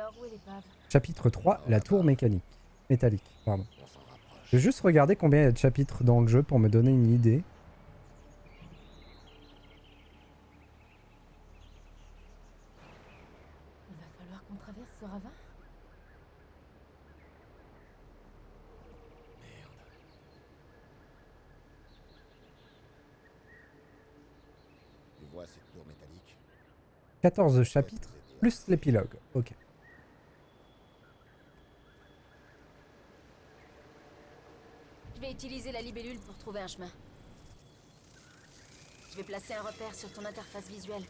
Alors, où est l'épave? Chapitre 3, la tour métallique, pardon. Je vais juste regarder combien il y a de chapitres dans le jeu pour me donner une idée. Il va falloir qu'on traverse ce ravin? Tu vois cette tour métallique? 14 chapitres, plus l'épilogue. Ok. Je vais utiliser la libellule pour trouver un chemin. Je vais placer un repère sur ton interface visuelle.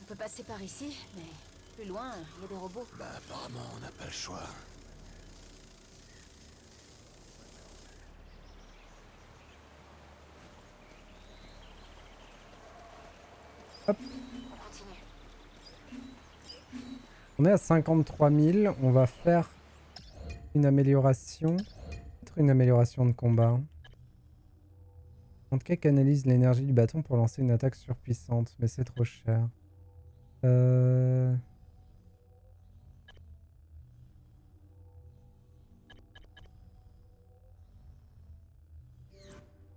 On peut passer par ici, mais plus loin, il y a des robots. Bah apparemment on n'a pas le choix. Hop. On continue. On est à 53 000. On va faire une amélioration. Peut-être une amélioration de combat. Handcake canalise l'énergie du bâton pour lancer une attaque surpuissante, mais c'est trop cher. Je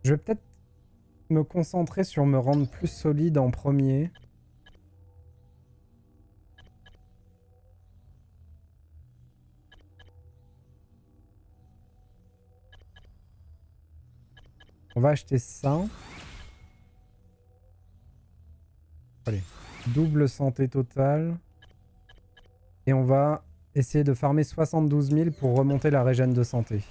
vais peut-être me concentrer sur me rendre plus solide en premier. On va acheter ça. Allez, double santé totale. Et on va essayer de farmer 72 000 pour remonter la régène de santé.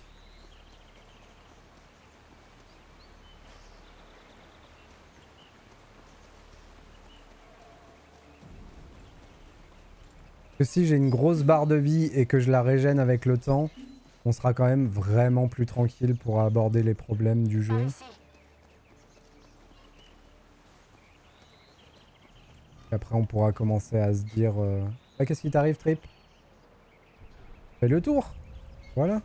Que si j'ai une grosse barre de vie et que je la régène avec le temps, on sera quand même vraiment plus tranquille pour aborder les problèmes du jeu. Et après on pourra commencer à se dire... Ah, qu'est-ce qui t'arrive, Trip? Fais le tour. Voilà.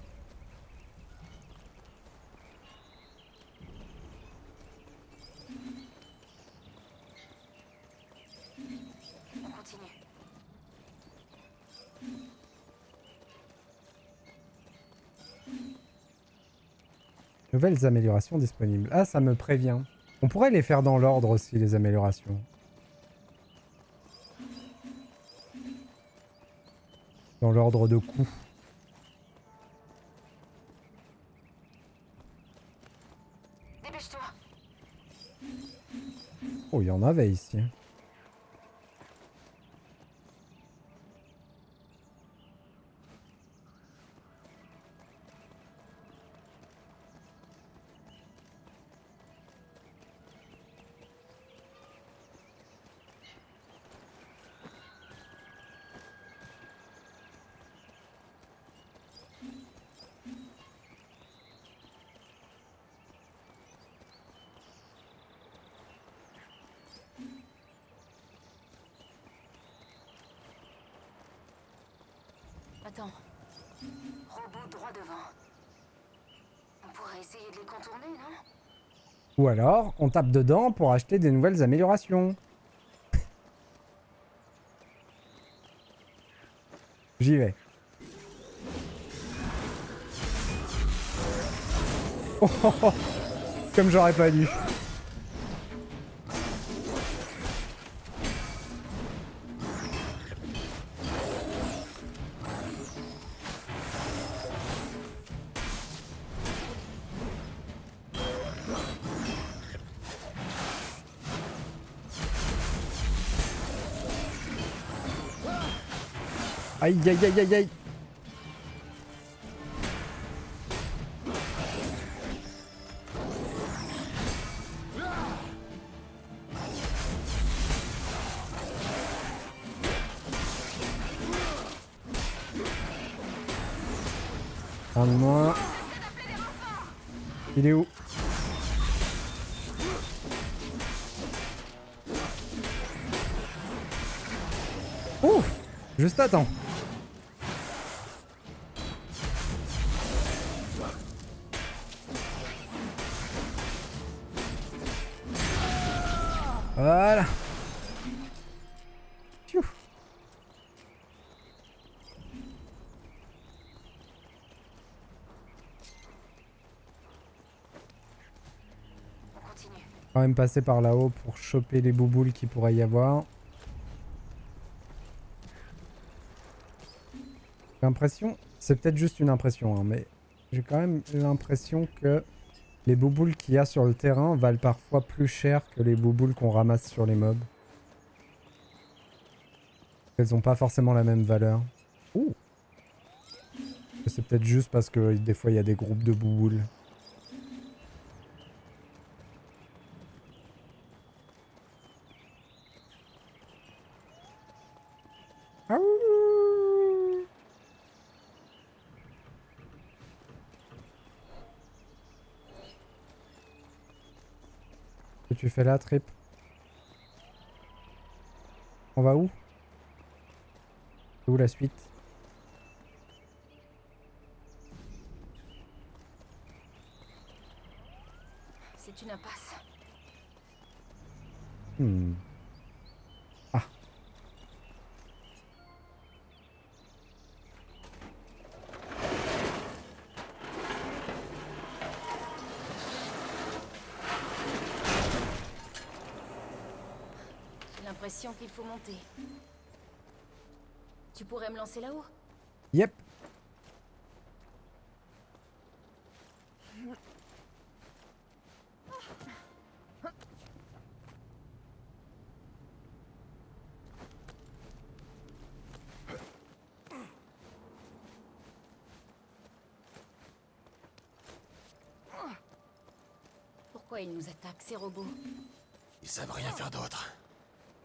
On continue. Nouvelles améliorations disponibles. Ah, ça me prévient. On pourrait les faire dans l'ordre aussi, les améliorations. Dans l'ordre de coût. Dépêche-toi. Oh, il y en avait ici. Attends. Robot droit devant. On pourrait essayer de les contourner, non? Ou alors, on tape dedans pour acheter des nouvelles améliorations. J'y vais. Oh, oh, oh. Comme j'aurais pas dû. Aïe aïe aïe aïe aïe. Un de moins. Il est où? Ouh! Juste attends. Voilà. quand même passer par là-haut pour choper les bouboules qu'il pourrait y avoir. J'ai l'impression, c'est peut-être juste une impression, hein, mais j'ai quand même l'impression que les bouboules qu'il y a sur le terrain valent parfois plus cher que les bouboules qu'on ramasse sur les mobs. Elles ont pas forcément la même valeur. Ouh. C'est peut-être juste parce que des fois il y a des groupes de bouboules. Aouh. Qu'est-ce que tu fais là, Trip? On va où? C'est où la suite? C'est une impasse. Hmm. Ah. J'ai l'impression qu'il faut monter. Tu pourrais me lancer là-haut? Yep. Pourquoi ils nous attaquent, ces robots? Ils savent rien faire d'autre.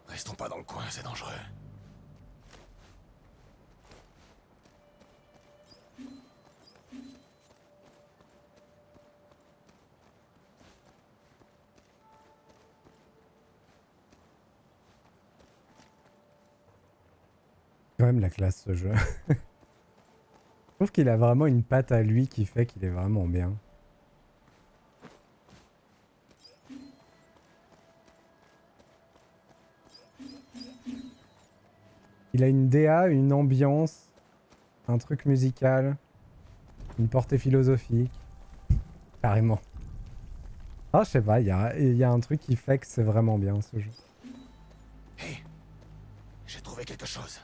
Restons pas dans le coin, c'est dangereux. Quand même la classe ce jeu. Je trouve qu'il a vraiment une patte à lui qui fait qu'il est vraiment bien. Il a une DA, une ambiance, un truc musical, une portée philosophique. Carrément. Ah, je sais pas, il y a un truc qui fait que c'est vraiment bien ce jeu. Hé, j'ai trouvé quelque chose.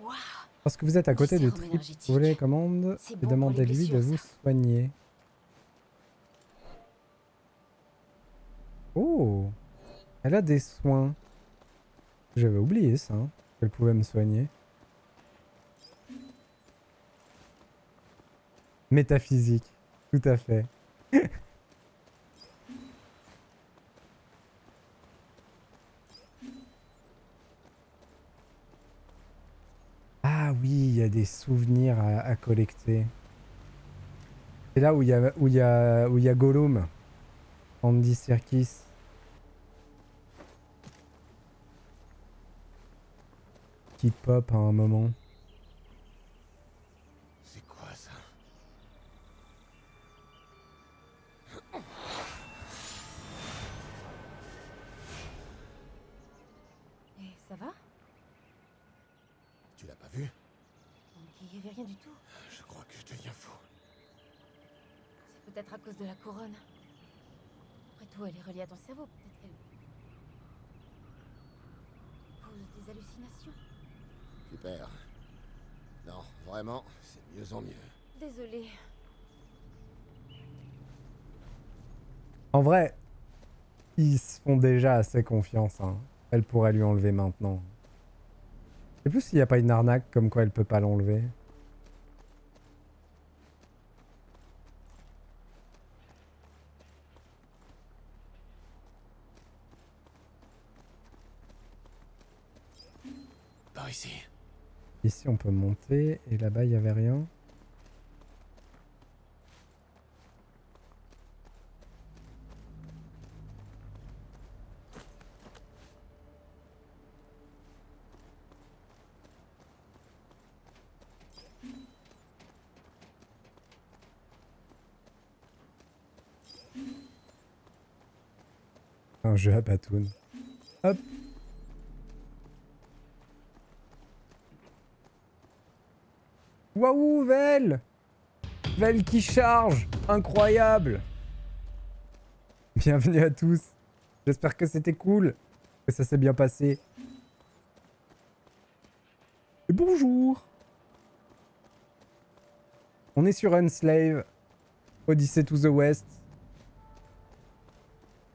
Waouh! Lorsque vous êtes à côté de sérum Trip, énergétique. vous voulez les commandes C'est et bon pour les demandez-lui de blessures, vous ça. soigner. Oh! Elle a des soins. J'avais oublié ça, hein, qu'elle pouvait me soigner. Métaphysique, tout à fait. Ah oui, il y a des souvenirs à collecter. C'est là où il y a Gollum, Andy Serkis. Qui pop à un moment. C'est quoi ça? Et ça va? Tu l'as pas vu? Il y avait rien du tout. Je crois que je deviens fou. C'est peut-être à cause de la couronne. Après tout, elle est reliée à ton cerveau. Peut-être qu'elle cause des hallucinations. Super. Non, vraiment, c'est mieux en mieux. Désolée. En vrai, ils se font déjà assez confiance, hein. Elle pourrait lui enlever maintenant. Je sais plus s'il n'y a pas une arnaque comme quoi elle peut pas l'enlever. Par ici. Ici on peut monter et là-bas il n'y avait rien. Un jeu à Patoun. Hop. Waouh, Vel! Vel qui charge. Incroyable. Bienvenue à tous. J'espère que c'était cool. Que ça s'est bien passé. Et bonjour. On est sur Enslave. Odyssey to the West.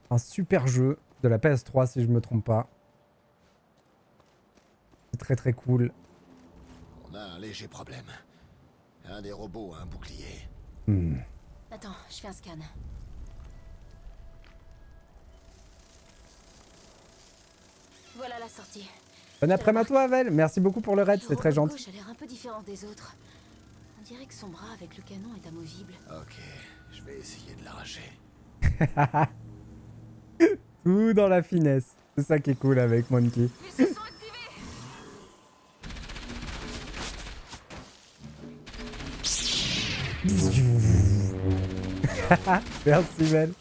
Un super jeu de la PS3 si je me trompe pas. C'est très très cool. On a un léger problème. Un des robots a un bouclier. Attends, je fais un scan. Voilà la sortie. Bon après-midi à toi, Vel. Merci beaucoup pour le raid, Le c'est très robot de gentil. gauche a l'air un peu différent des autres. On dirait que son bras avec le canon est amovible. Ok, je vais essayer de l'arracher. Tout dans la finesse. C'est ça qui est cool avec Monkey. Ils se sont activés. Merci, Vel.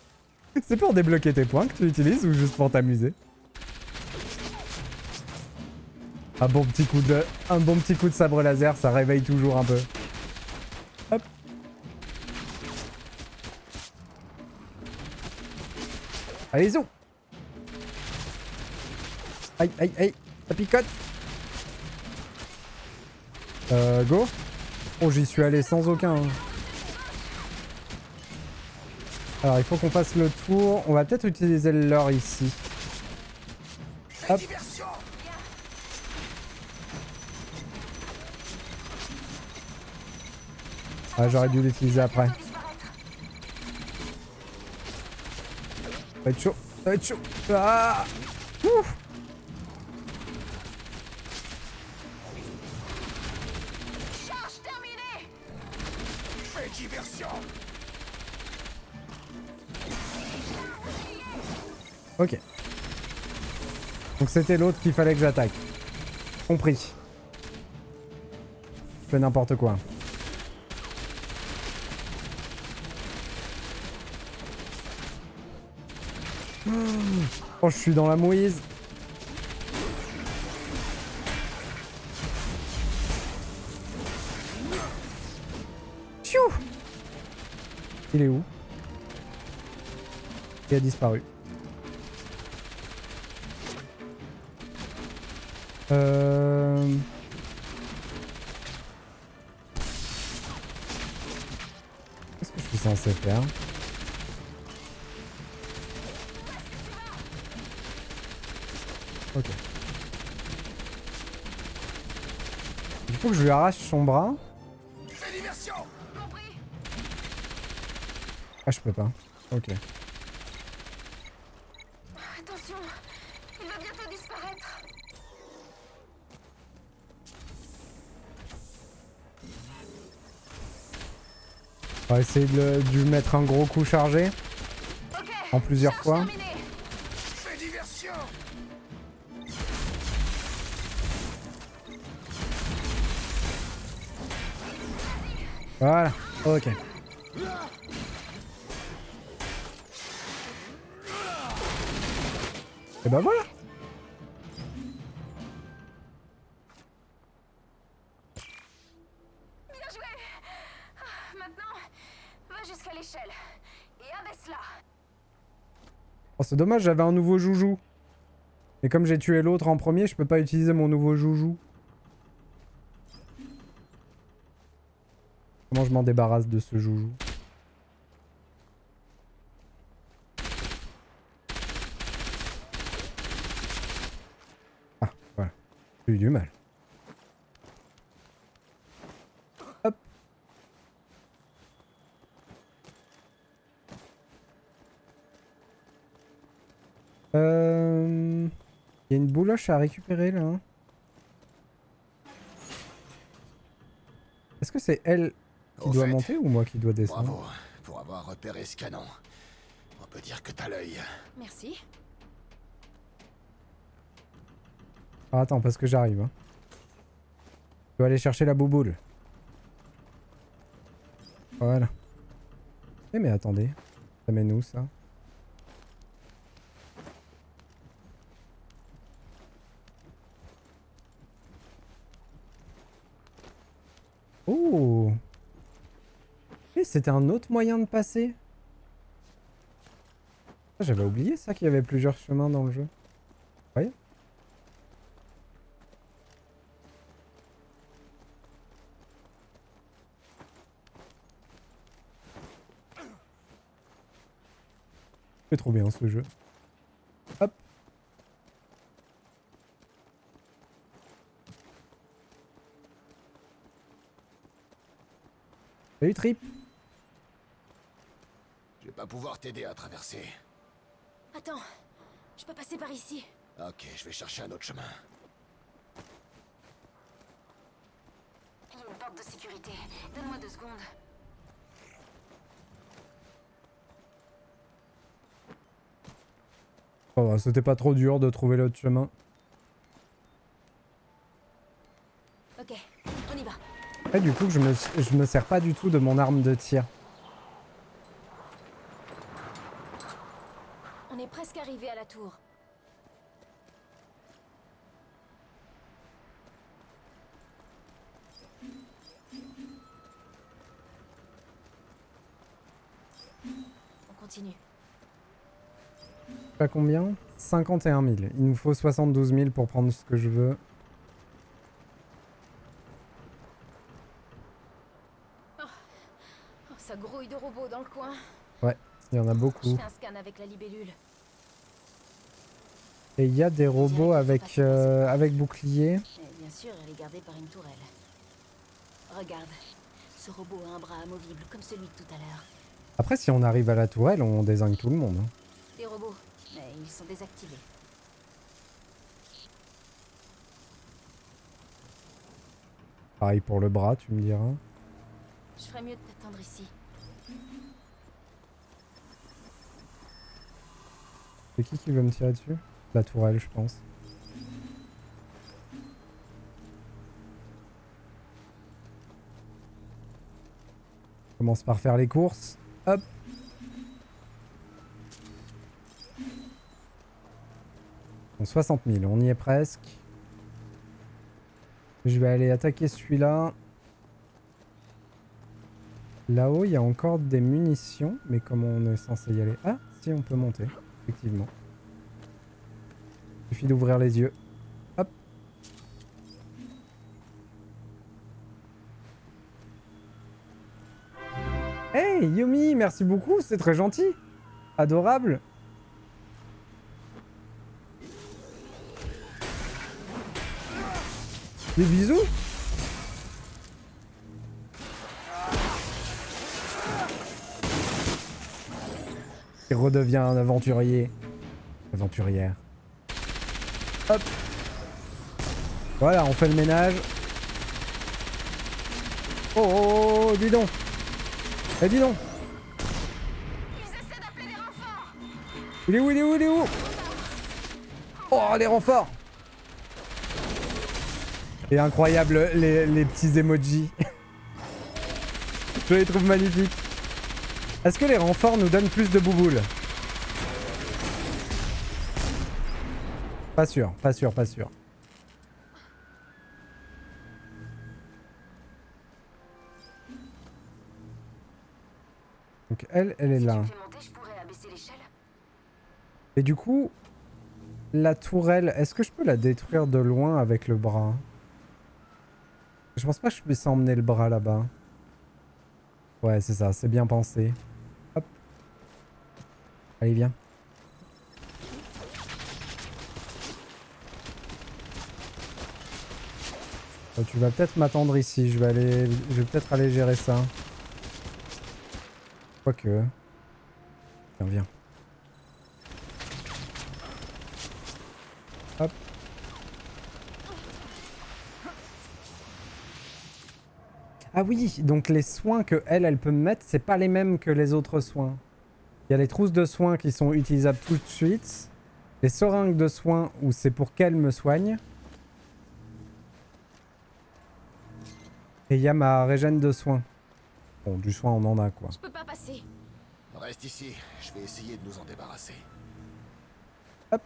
C'est pour débloquer tes points que tu utilises ou juste pour t'amuser? Un bon petit coup de sabre laser, ça réveille toujours un peu. Hop. Allez, zou. Aïe, aïe, aïe. Ça picote. Go. Oh, j'y suis allé sans aucun. Alors, il faut qu'on fasse le tour. On va peut-être utiliser le leurre ici. Hop. Ah, j'aurais dû l'utiliser après. Ça va être chaud. Ça va être chaud. Ah. Ouf. Charge terminée. Fais diversion. Ok. Donc c'était l'autre qu'il fallait que j'attaque. Compris. Je fais n'importe quoi. Oh, je suis dans la mouise. Pfiou. Il est où? Il a disparu. Qu'est-ce que je suis censé faire? Ok. Il faut que je lui arrache son bras. Fais diversion. Compris. Ah, je peux pas. Ok. Attention, il va bientôt disparaître. On va essayer de lui mettre un gros coup chargé. Ok. En plusieurs Charge fois. terminée. Fais diversion. Voilà. Ok. Et ben voilà. Bien joué. Maintenant, va jusqu'à l'échelle et abaisse-la. Oh, c'est dommage, j'avais un nouveau joujou. Et comme j'ai tué l'autre en premier, je peux pas utiliser mon nouveau joujou. Comment je m'en débarrasse de ce joujou? Ah, voilà. J'ai eu du mal. Hop. Il y a une bouloche à récupérer là. Hein. Est-ce que c'est elle qui Au doit fait, monter ou moi qui dois descendre? Bravo pour avoir repéré ce canon. On peut dire que t'as l'œil. Merci. Ah, attends, parce que j'arrive. Hein. Je dois aller chercher la bouboule. Voilà. Eh mais attendez. Ça mène où ça? Oh! oui, c'était un autre moyen de passer. Ah, j'avais oublié ça qu'il y avait plusieurs chemins dans le jeu. Ouais. C'est trop bien ce jeu. Hop. Salut Trip. Je vais pas pouvoir t'aider à traverser. Attends, je peux passer par ici. Ok, je vais chercher un autre chemin. Il y a une porte de sécurité. Donne-moi 2 secondes. Oh, c'était pas trop dur de trouver l'autre chemin. Ok, on y va. Et du coup, je me sers pas du tout de mon arme de tir. On est presque arrivé à la tour. On continue. Pas combien? 51 000. Il nous faut 72 000 pour prendre ce que je veux. Oh, ça grouille de robots dans le coin. Ouais, il y en a Je beaucoup. fais un scan avec la libellule. Et il y a des robots avec, avec bouclier. Et bien sûr, elle est gardée par une tourelle. Regarde, ce robot a un bras amovible comme celui de tout à l'heure. Après, si on arrive à la tourelle, on désingue tout le monde. Hein. Des robots, mais ils sont désactivés. Pareil pour le bras, tu me diras. Je ferais mieux de t'attendre ici. C'est qui veut me tirer dessus? La tourelle, je pense. On commence par faire les courses. Hop. Bon, 60 000, on y est presque. Je vais aller attaquer celui-là. Là-haut, il y a encore des munitions. Mais comment on est censé y aller? Ah, si, on peut monter. Effectivement. Il suffit d'ouvrir les yeux. Hop. Hey, Yumi, merci beaucoup, c'est très gentil. Adorable. Des bisous. Il redevient un aventurier. Aventurière. Hop. Voilà, on fait le ménage. Oh, oh, oh, dis donc. Eh, dis donc. Ils essaient d'appeler des renforts. Il est où, il est où, il est où? Oh, les renforts. Et incroyable, les petits emojis. Je les trouve magnifiques. Est-ce que les renforts nous donnent plus de bouboules? Pas sûr, pas sûr, pas sûr. Donc elle est Si là. tu me fais monter, je pourrais abaisser l'échelle. Et du coup, la tourelle, est-ce que je peux la détruire de loin avec le bras? Je pense pas que je puisse emmener le bras là-bas. Ouais, c'est ça, c'est bien pensé. Hop. Allez, viens. Tu vas peut-être m'attendre ici, je vais peut-être aller gérer ça. Quoique. Viens, viens. Hop. Ah oui, donc les soins que elle peut me mettre, c'est pas les mêmes que les autres soins. Il y a les trousses de soins qui sont utilisables tout de suite. Les seringues de soins où c'est pour qu'elle me soigne. Et il y a ma régène de soins. Bon, du soin on en a quoi. Je peux pas passer. Reste ici, je vais essayer de nous en débarrasser. Hop.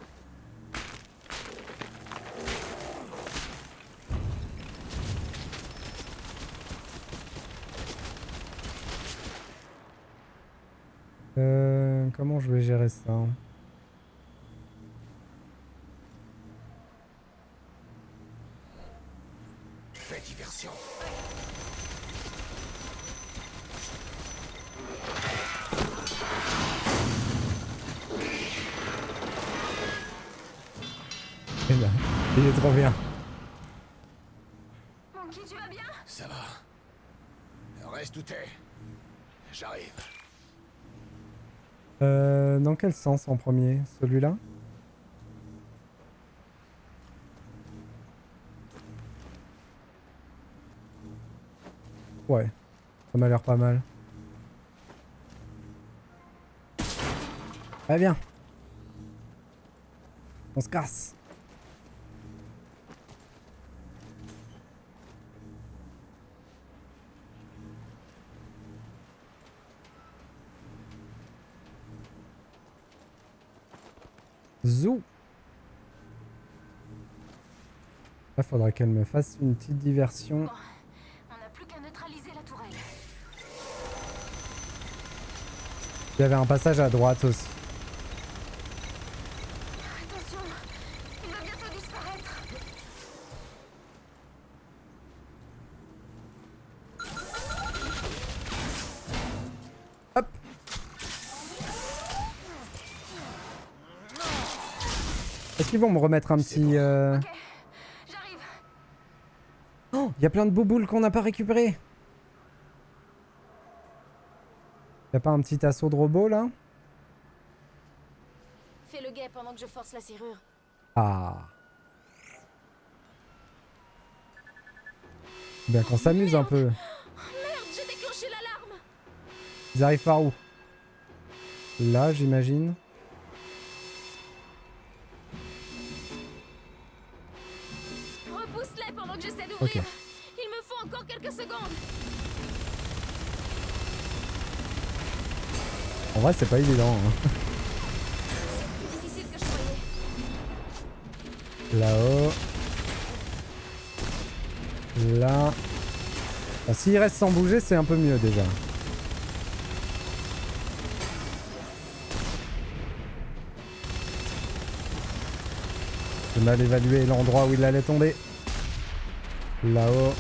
Comment je vais gérer ça? Fais diversion. Eh ben, il est trop bien. Monkey, tu vas bien? Ça va. Reste où t'es. J'arrive. Dans quel sens en premier? Celui-là? Ouais, ça m'a l'air pas mal. Allez, viens. On se casse. Zou. Là, faudra qu'elle me fasse une petite diversion. Bon, on n'a plus qu'à neutraliser la tourelle. Il y avait un passage à droite aussi. Attention, il va bientôt disparaître. Hop. Est-ce qu'ils vont me remettre un petit... Ok, j'arrive. Oh, il y a plein de bouboules qu'on n'a pas récupérées. Y a pas un petit assaut de robot là? Fais le guet pendant que je force la serrure. Ah. Bien qu'on s'amuse un peu. Merde, j'ai déclenché l'alarme. Ils arrivent par où? Là, j'imagine. Repousse-les pendant que j'essaie d'ouvrir. Ok. Il me faut encore quelques secondes. En vrai, c'est pas évident. Hein. C'est plus difficile que je croyais. Là-haut. Là. Bon, s'il reste sans bouger, c'est un peu mieux déjà. J'ai mal évalué l'endroit où il allait tomber. Là-haut.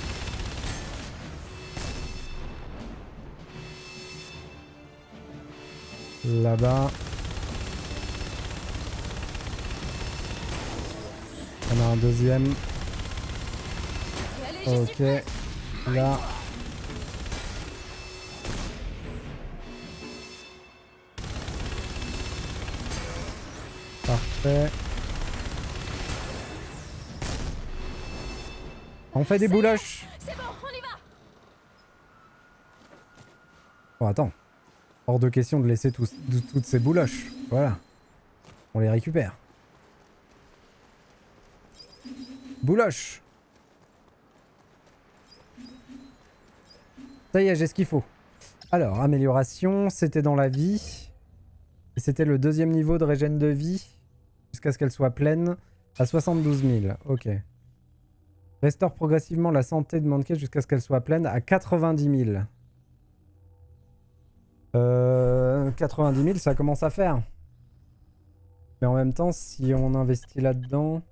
Là-bas. On a un deuxième. Allez, j'y suis Ok. presque. Là. Parfait. On fait des bouloches. C'est bon, on y va. Bon, attends. Hors de question de laisser toutes ces bouloches. Voilà. On les récupère. Bouloche. Ça y est, j'ai ce qu'il faut. Alors, amélioration, c'était dans la vie. Et c'était le deuxième niveau de régène de vie. Jusqu'à ce qu'elle soit pleine. À 72 000. Ok. Restaure progressivement la santé de Monkey jusqu'à ce qu'elle soit pleine à 90 000. 90 000, ça commence à faire. Mais en même temps, si on investit là-dedans...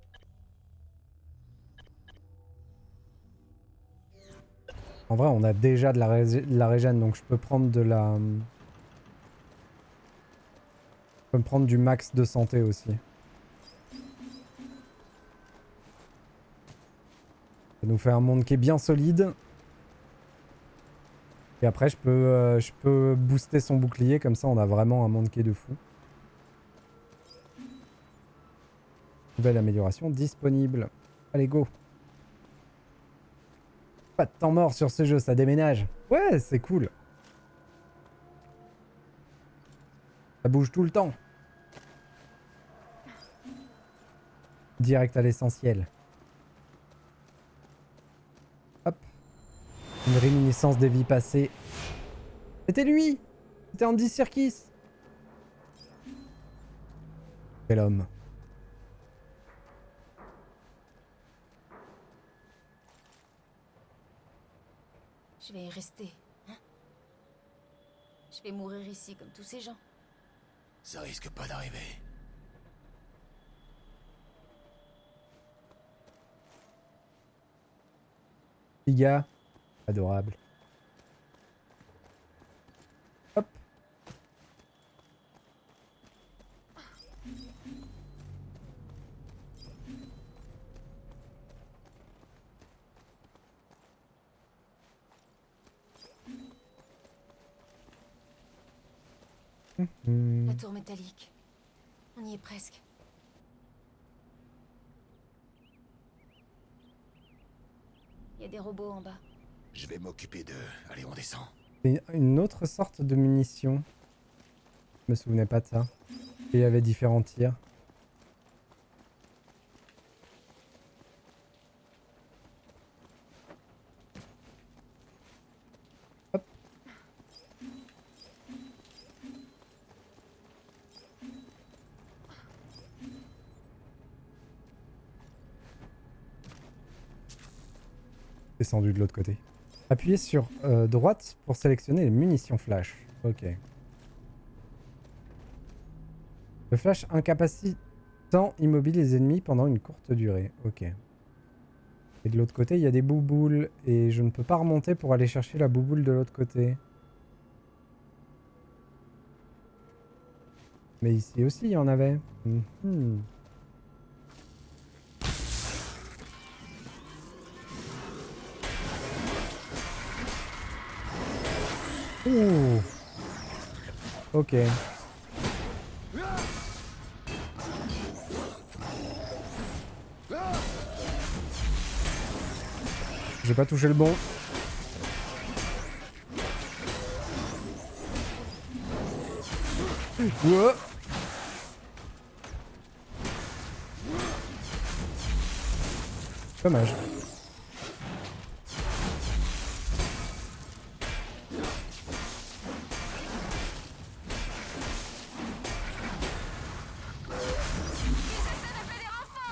En vrai, on a déjà de la régène, donc je peux prendre de la... Je peux me prendre du max de santé aussi. Ça nous fait un monde qui est bien solide. Et après, je peux booster son bouclier, comme ça on a vraiment un monde qui est de fou. Nouvelle amélioration disponible. Allez, go. Pas de temps mort sur ce jeu, ça déménage. Ouais, c'est cool. Ça bouge tout le temps. Direct à l'essentiel. Hop. Une réminiscence des vies passées. C'était lui. C'était Andy Serkis. Quel homme. Je vais y rester. Hein? Je vais mourir ici comme tous ces gens. Ça risque pas d'arriver. Petit gars. Adorable. Hop. La tour métallique. On y est presque. Il y a des robots en bas. Je vais m'occuper d'eux. Allez, on descend. C'est une autre sorte de munition. Je me souvenais pas de ça. Et il y avait différents tirs. Hop. Descendu de l'autre côté. Appuyez sur droite pour sélectionner les munitions flash. Ok. Le flash incapacitant immobile les ennemis pendant une courte durée. Ok. Et de l'autre côté, il y a des bouboules. Et je ne peux pas remonter pour aller chercher la bouboule de l'autre côté. Mais ici aussi, il y en avait. Mhm. Ouh. Ok. J'ai pas touché le bon. Ouah. Dommage.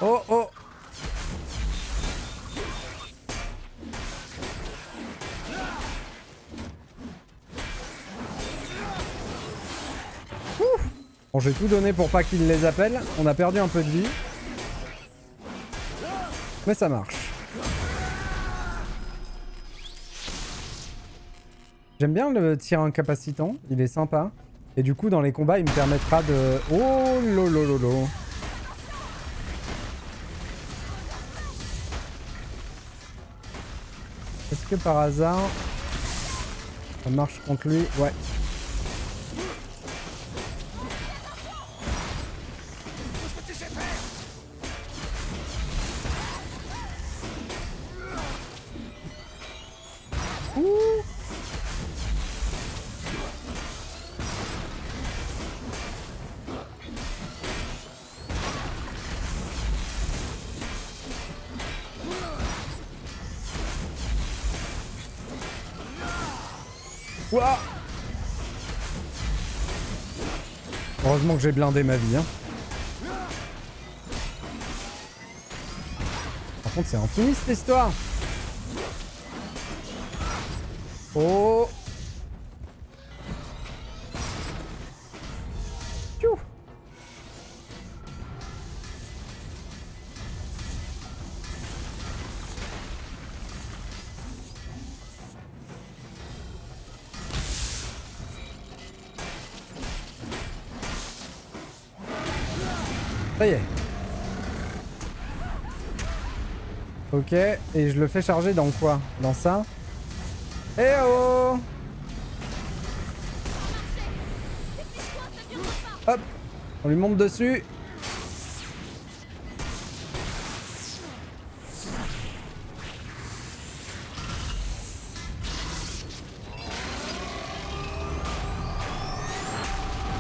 Oh oh. Bon, j'ai tout donné pour pas qu'il les appelle. On a perdu un peu de vie. Mais ça marche. J'aime bien le tir incapacitant. Il est sympa. Et du coup, dans les combats, il me permettra de... Oh lolololo. Est-ce que par hasard... ça marche contre lui? Ouais. Ouah. Heureusement que j'ai blindé ma vie. Hein. Par contre, c'est infini cette histoire. Oh. Tchou. Ça y est. Ok, et je le fais charger dans quoi? Dans ça? Eh oh! Hop! On lui monte dessus.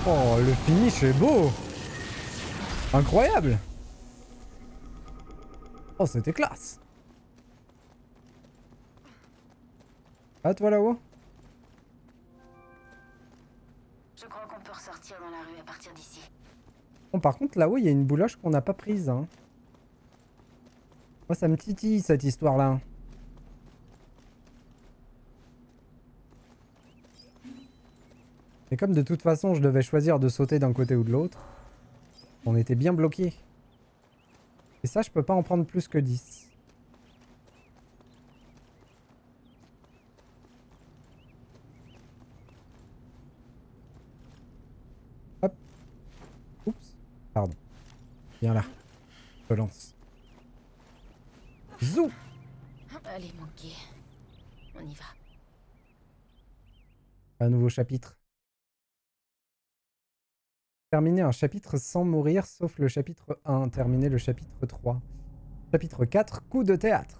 Oh, le finish est beau! Incroyable! Oh, c'était classe! Ah, toi là-haut? Je crois qu'on peut ressortir dans la rue à partir d'ici. Bon, par contre, là-haut, il y a une bouloche qu'on n'a pas prise. Hein. Moi, ça me titille, cette histoire-là. Et comme de toute façon je devais choisir de sauter d'un côté ou de l'autre, on était bien bloqué. Et ça, je peux pas en prendre plus que 10. Hop. Oups. Pardon. Viens là. Je lance. Zou. Allez, Monkey. On y va. Un nouveau chapitre. Terminer un chapitre sans mourir, sauf le chapitre 1. Terminer le chapitre 3. Chapitre 4, coup de théâtre.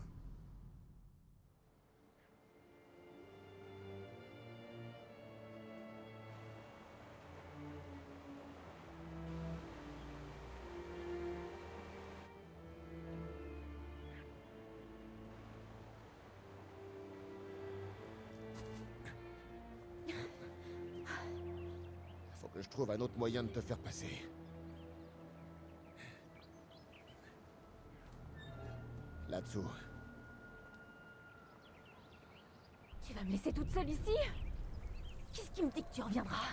Faut que je trouve un autre moyen de te faire passer. Là-dessous. Tu vas me laisser toute seule ici? Qu'est-ce qui me dit que tu reviendras?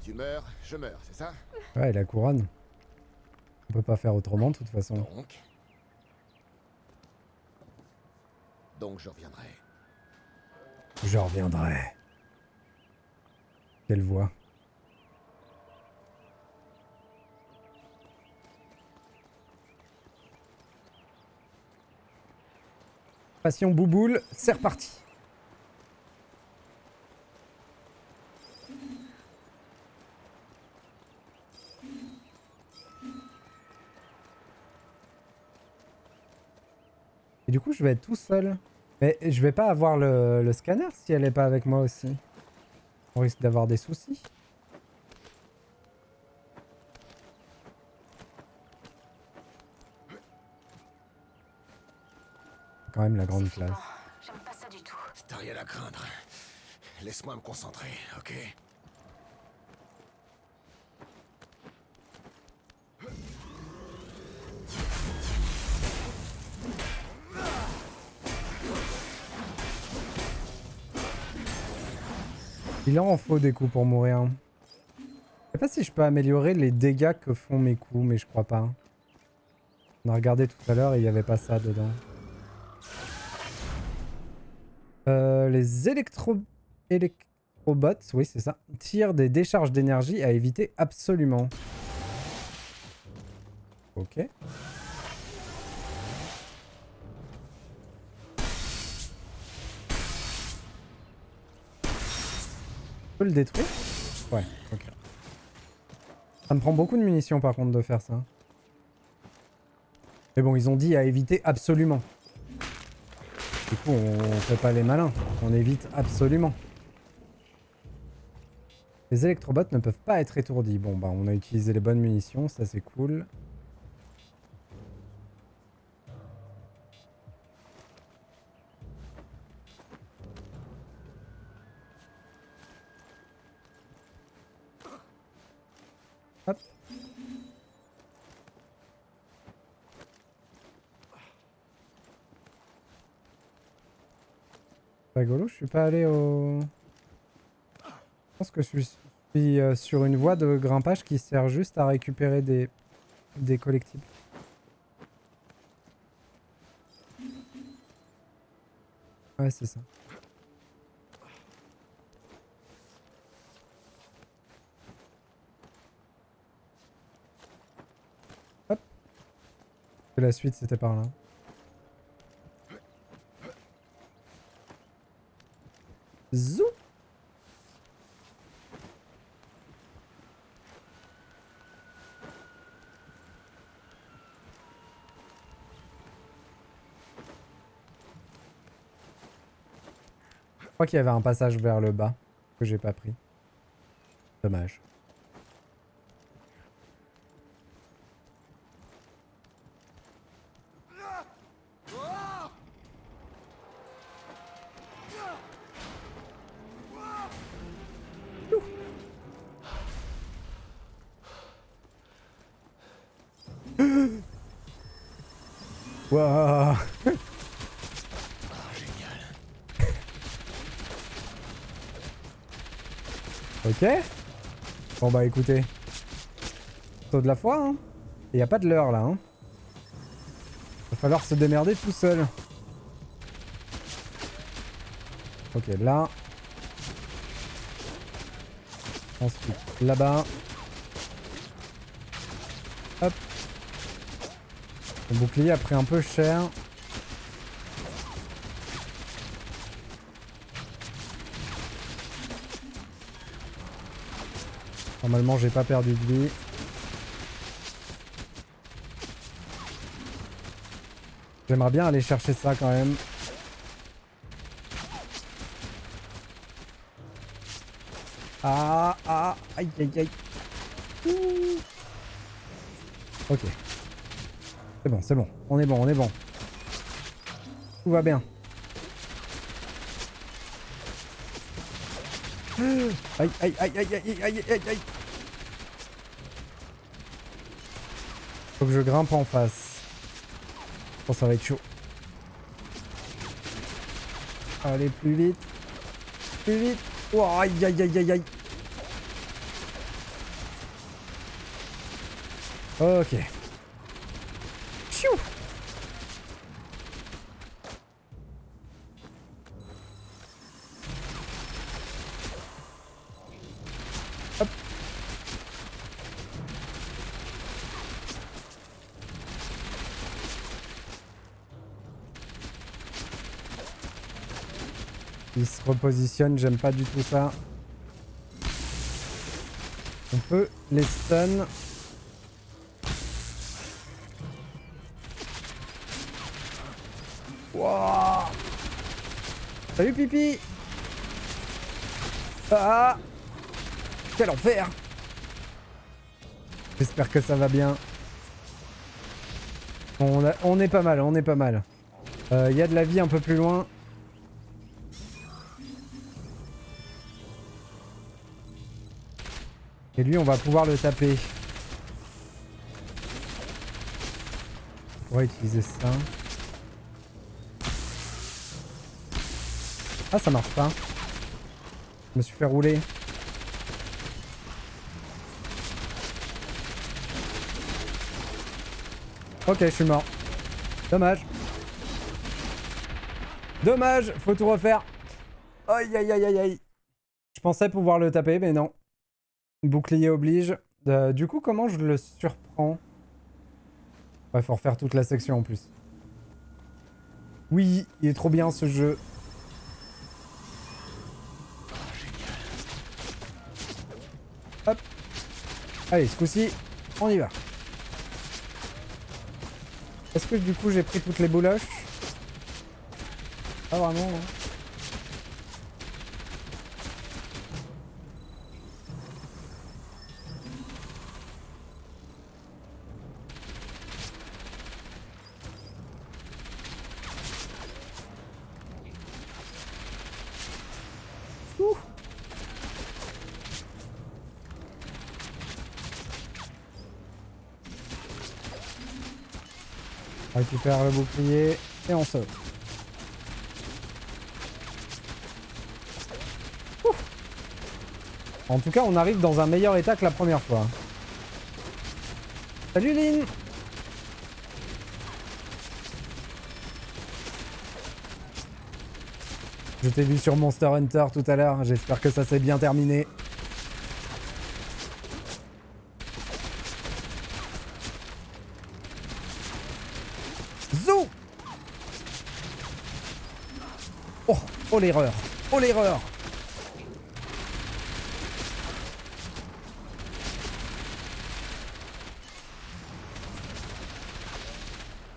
Tu meurs, je meurs, c'est ça? Ouais, et la couronne. On peut pas faire autrement de toute façon. Donc je reviendrai. Je reviendrai. Quelle voix. Passion Bouboule, c'est reparti. Et du coup, je vais être tout seul. Mais je vais pas avoir le scanner si elle est pas avec moi aussi. On risque d'avoir des soucis. Quand même la grande classe. J'aime pas ça du tout. T'as rien à craindre. Laisse-moi me concentrer, ok? Il en faut des coups pour mourir. Je sais pas si je peux améliorer les dégâts que font mes coups, mais je crois pas. On a regardé tout à l'heure et il n'y avait pas ça dedans. Les électrobots, oui c'est ça, tirent des décharges d'énergie à éviter absolument. Ok. Je peux le détruire? Ouais, ok. Ça me prend beaucoup de munitions par contre de faire ça. Mais bon, ils ont dit à éviter absolument. Du coup, on fait pas les malins. On évite absolument. Les électrobots ne peuvent pas être étourdis. Bon, bah, on a utilisé les bonnes munitions. Ça, c'est cool. Hop. Rigolo, je suis pas allé au... Je pense que je suis sur une voie de grimpage qui sert juste à récupérer des collectibles. Ouais, c'est ça. Hop. Et la suite, c'était par là. Zou. Je crois qu'il y avait un passage vers le bas que j'ai pas pris. Dommage. Waouh. Ok. Bon bah écoutez. Saut de la foi, hein. Et y a pas de leurre là, hein. Va falloir se démerder tout seul. Ok, là. Ensuite, là-bas. Hop. Le bouclier a pris un peu cher. Normalement, j'ai pas perdu de vie. J'aimerais bien aller chercher ça quand même. Ah, ah, aïe, aïe, aïe. Ouh. Ok. C'est bon. On est bon. Tout va bien. Aïe, aïe, aïe, aïe, aïe, aïe, aïe, aïe. Faut que je grimpe en face. Oh, ça va être chaud. Allez, plus vite. Plus vite. Oh, aïe, aïe, aïe, aïe, aïe. Ok. Chou. Hop. Il se repositionne, j'aime pas du tout ça. On peut les stun. Wow. Salut Pipi. Ah. Quel enfer. J'espère que ça va bien. On est pas mal, on est pas mal. Il y a de la vie un peu plus loin. Et lui, on va pouvoir le taper. On va utiliser ça. Ah, ça marche pas. Je me suis fait rouler. Ok, je suis mort. Dommage. Dommage, faut tout refaire. Aïe, aïe, aïe, aïe, aïe. Je pensais pouvoir le taper, mais non. Bouclier oblige. Du coup, comment je le surprends? Ouais, faut refaire toute la section en plus. Oui, il est trop bien ce jeu. Hop. Allez, ce coup-ci, on y va. Est-ce que du coup j'ai pris toutes les bouloches? Pas vraiment, hein. Ouh. On récupère le bouclier et on saute. Ouh. En tout cas, on arrive dans un meilleur état que la première fois. Salut Lynn. Je t'ai vu sur Monster Hunter tout à l'heure, j'espère que ça s'est bien terminé. Zou. Oh, oh l'erreur. Oh l'erreur.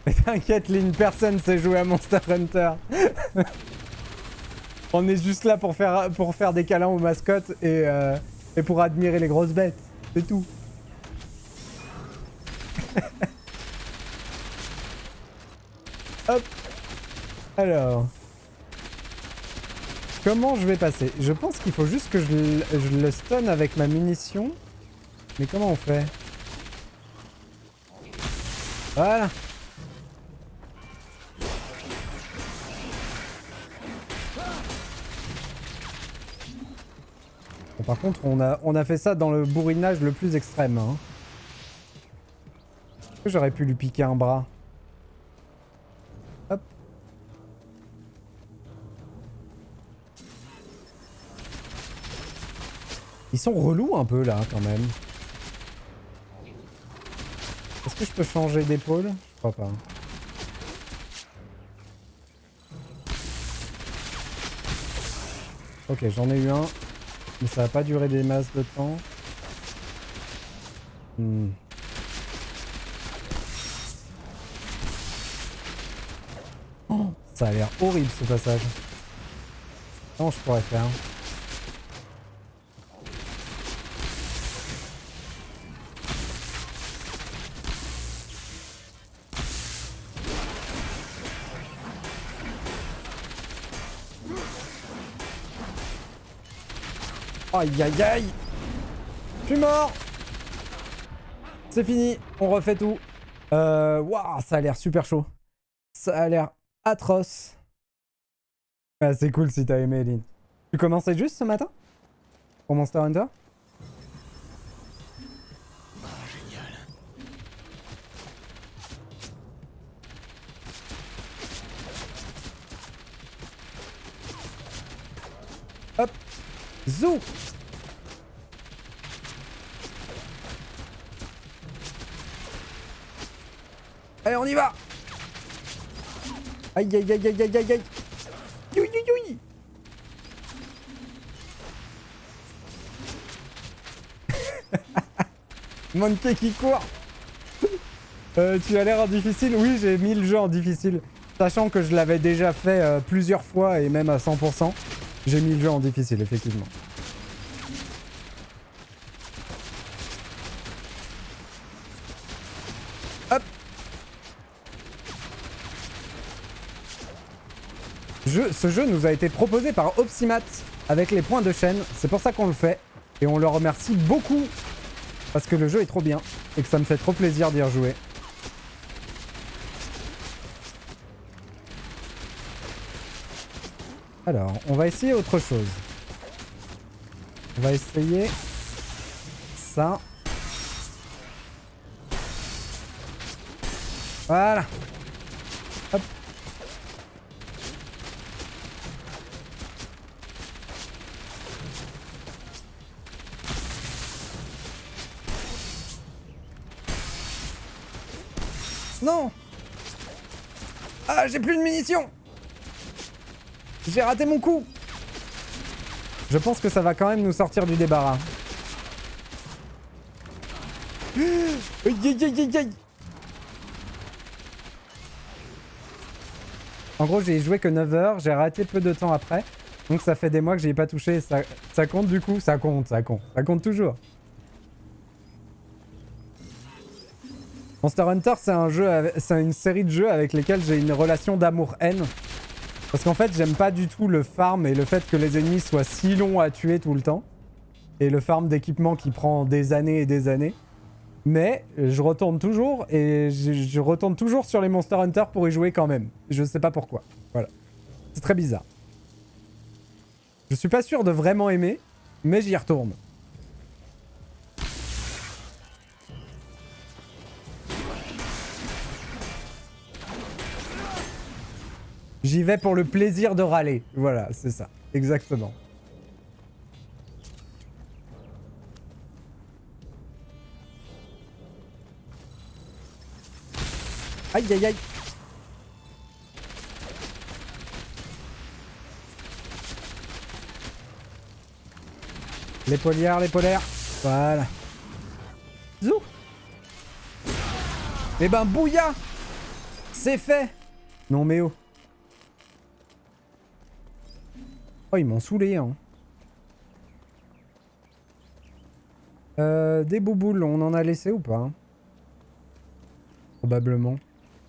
Mais t'inquiète Lynn, personne sait jouer à Monster Hunter. On est juste là pour faire des câlins aux mascottes et pour admirer les grosses bêtes. C'est tout. Hop. Alors. Comment je vais passer? Je pense qu'il faut juste que je le stun avec ma munition. Mais comment on fait? Voilà. Par contre, on a fait ça dans le bourrinage le plus extrême. Hein. Est-ce que j'aurais pu lui piquer un bras? Hop. Ils sont relous un peu là quand même. Est-ce que je peux changer d'épaule? Je crois pas. Ok, j'en ai eu un. Mais ça va pas durer des masses de temps. Oh, ça a l'air horrible ce passage. Comment je pourrais faire? Aïe aïe aïe! Je suis mort! C'est fini, on refait tout. Waouh, ça a l'air super chaud. Ça a l'air atroce. Ah, c'est cool si t'as aimé, Eline. Tu commençais juste ce matin? Pour Monster Hunter? Génial. Hop! Zou! Allez, on y va! Aïe aïe aïe aïe aïe aïe aïe! Youi youi youi! Monkey qui court! Tu as l'air en difficile? Oui, j'ai mis le jeu en difficile. Sachant que je l'avais déjà fait plusieurs fois et même à 100%. J'ai mis le jeu en difficile, effectivement. Hop! Ce jeu nous a été proposé par Opsimat avec les points de chaîne. C'est pour ça qu'on le fait. Et on le remercie beaucoup. Parce que le jeu est trop bien. Et que ça me fait trop plaisir d'y rejouer. Alors, on va essayer autre chose. On va essayer ça. Voilà. Hop. Non. Ah, j'ai plus de munitions. J'ai raté mon coup. Je pense que ça va quand même nous sortir du débarras. Aïe aïe aïe aïe aïe. En gros, j'ai joué que 9 heures, j'ai arrêté peu de temps après. Donc ça fait des mois que j'y ai pas touché. Ça compte du coup? Ça compte, ça compte. Ça compte toujours. Monster Hunter, c'est un jeu, c'est une série de jeux avec lesquels j'ai une relation d'amour-haine. Parce qu'en fait, j'aime pas du tout le farm et le fait que les ennemis soient si longs à tuer tout le temps. Et le farm d'équipement qui prend des années et des années. Mais je retourne toujours et je retourne toujours sur les Monster Hunter pour y jouer quand même. Je sais pas pourquoi. Voilà. C'est très bizarre. Je suis pas sûr de vraiment aimer, mais j'y retourne. J'y vais pour le plaisir de râler. Voilà, c'est ça. Exactement. Aïe aïe aïe. Les polières, les polaires. Voilà. Zou. Eh ben bouilla. C'est fait. Non mais oh. Oh, ils m'ont saoulé, hein. Des bouboules, on en a laissé ou pas? Probablement.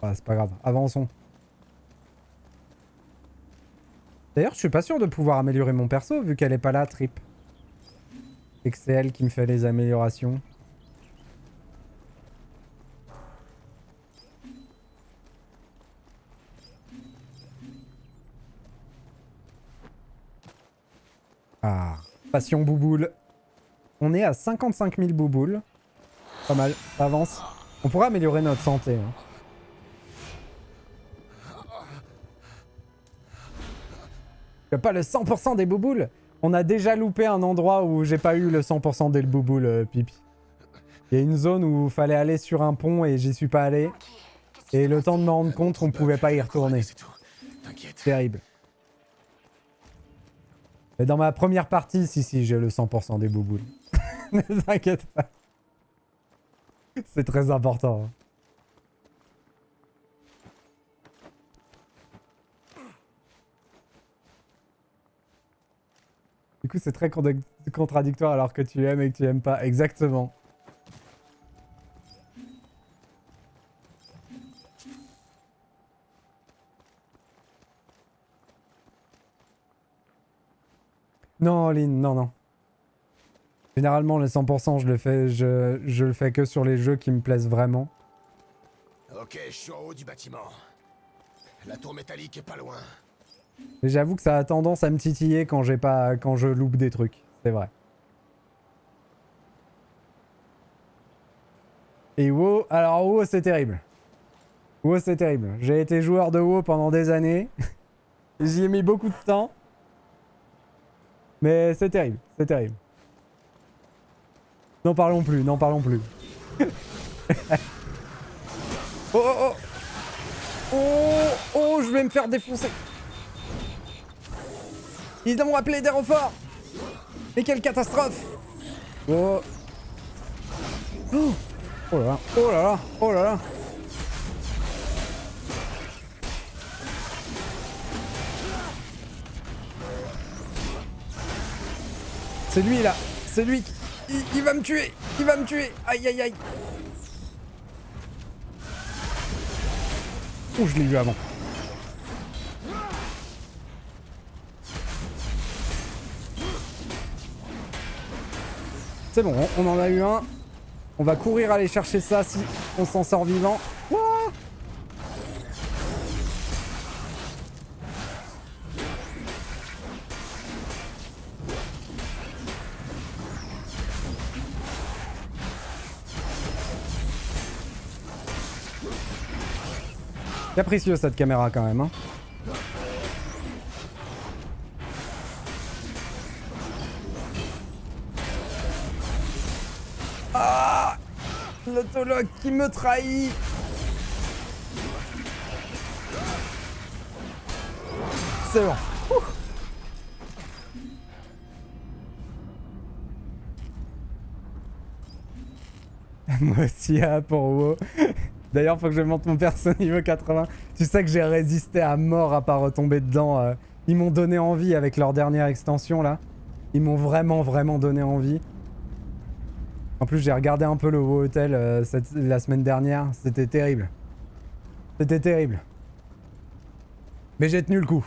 Ah, c'est pas grave. Avançons. D'ailleurs, je suis pas sûr de pouvoir améliorer mon perso vu qu'elle est pas là, Trip. Et que c'est elle qui me fait les améliorations. Ah, passion bouboule. On est à 55 000 bouboules. Pas mal, ça avance. On pourra améliorer notre santé. Hein. Pas le 100% des bouboules. On a déjà loupé un endroit où j'ai pas eu le 100% des bouboules, Pipi. Il y a une zone où il fallait aller sur un pont et j'y suis pas allé. Et le temps de me rendre compte, on pouvait pas y retourner. Terrible. Mais dans ma première partie, si, j'ai le 100% des bouboules. Ne t'inquiète pas. C'est très important. Du coup, c'est très contradictoire alors que tu aimes et que tu aimes pas. Exactement. Non, Lynn, non. Généralement, le 100%, je le fais que sur les jeux qui me plaisent vraiment. Ok, je suis en haut du bâtiment. La tour métallique est pas loin. Mais j'avoue que ça a tendance à me titiller quand je loupe des trucs. C'est vrai. Et WoW, alors WoW c'est terrible. WoW c'est terrible. J'ai été joueur de WoW pendant des années. J'y ai mis beaucoup de temps. Mais c'est terrible, c'est terrible. N'en parlons plus, n'en parlons plus. Oh, je vais me faire défoncer. Ils ont appelé des renforts. Mais quelle catastrophe. Oh là là, oh là là, oh là là. C'est lui là, c'est lui qui... Il va me tuer, il va me tuer. Aïe aïe aïe. Oh, je l'ai vu avant. C'est bon, on en a eu un. On va courir aller chercher ça si on s'en sort vivant. Ouah. Capricieux cette caméra quand même. Hein. Ah, l'autologue qui me trahit. C'est bon. Moi aussi, pour WoW. D'ailleurs, faut que je monte mon perso niveau 80. Tu sais que j'ai résisté à mort à pas retomber dedans. Ils m'ont donné envie avec leur dernière extension là. Ils m'ont vraiment donné envie. En plus, j'ai regardé un peu le WoW Hotel la semaine dernière. C'était terrible. C'était terrible. Mais j'ai tenu le coup.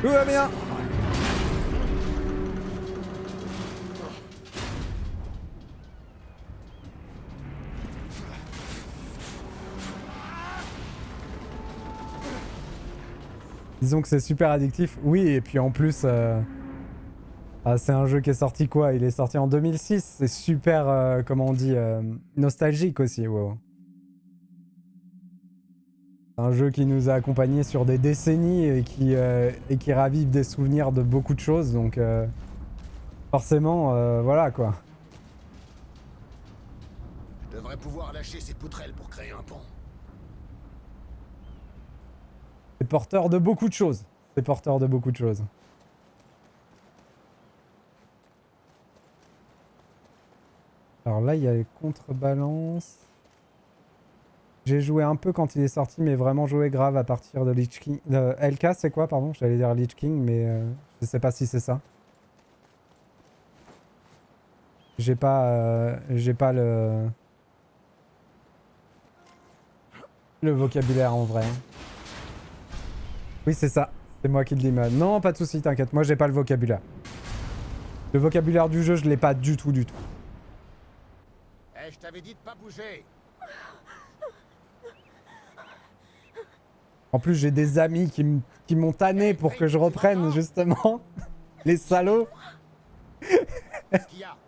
Tout va bien. Disons que c'est super addictif. Oui, et puis en plus... c'est un jeu qui est sorti quoi? Il est sorti en 2006. C'est super, comment on dit, nostalgique aussi. Wow. Un jeu qui nous a accompagnés sur des décennies et qui ravive des souvenirs de beaucoup de choses. Donc forcément, voilà quoi. Je devrais pouvoir lâcher ces poutrelles pour créer un pont. C'est porteur de beaucoup de choses. C'est porteur de beaucoup de choses. Alors là, il y a les contrebalances. J'ai joué un peu quand il est sorti, mais vraiment joué grave à partir de Lich King. LK, c'est quoi, pardon? J'allais dire Lich King, mais je sais pas si c'est ça. J'ai pas le vocabulaire en vrai. Oui, c'est ça. C'est moi qui le dis mal. Non, pas de soucis, t'inquiète. Moi, j'ai pas le vocabulaire. Le vocabulaire du jeu, je l'ai pas du tout, du tout. Eh, je t'avais dit de pas bouger. En plus, j'ai des amis qui m'ont tanné pour que je reprenne, justement. Les salauds. Qu'est-ce qu'il y a?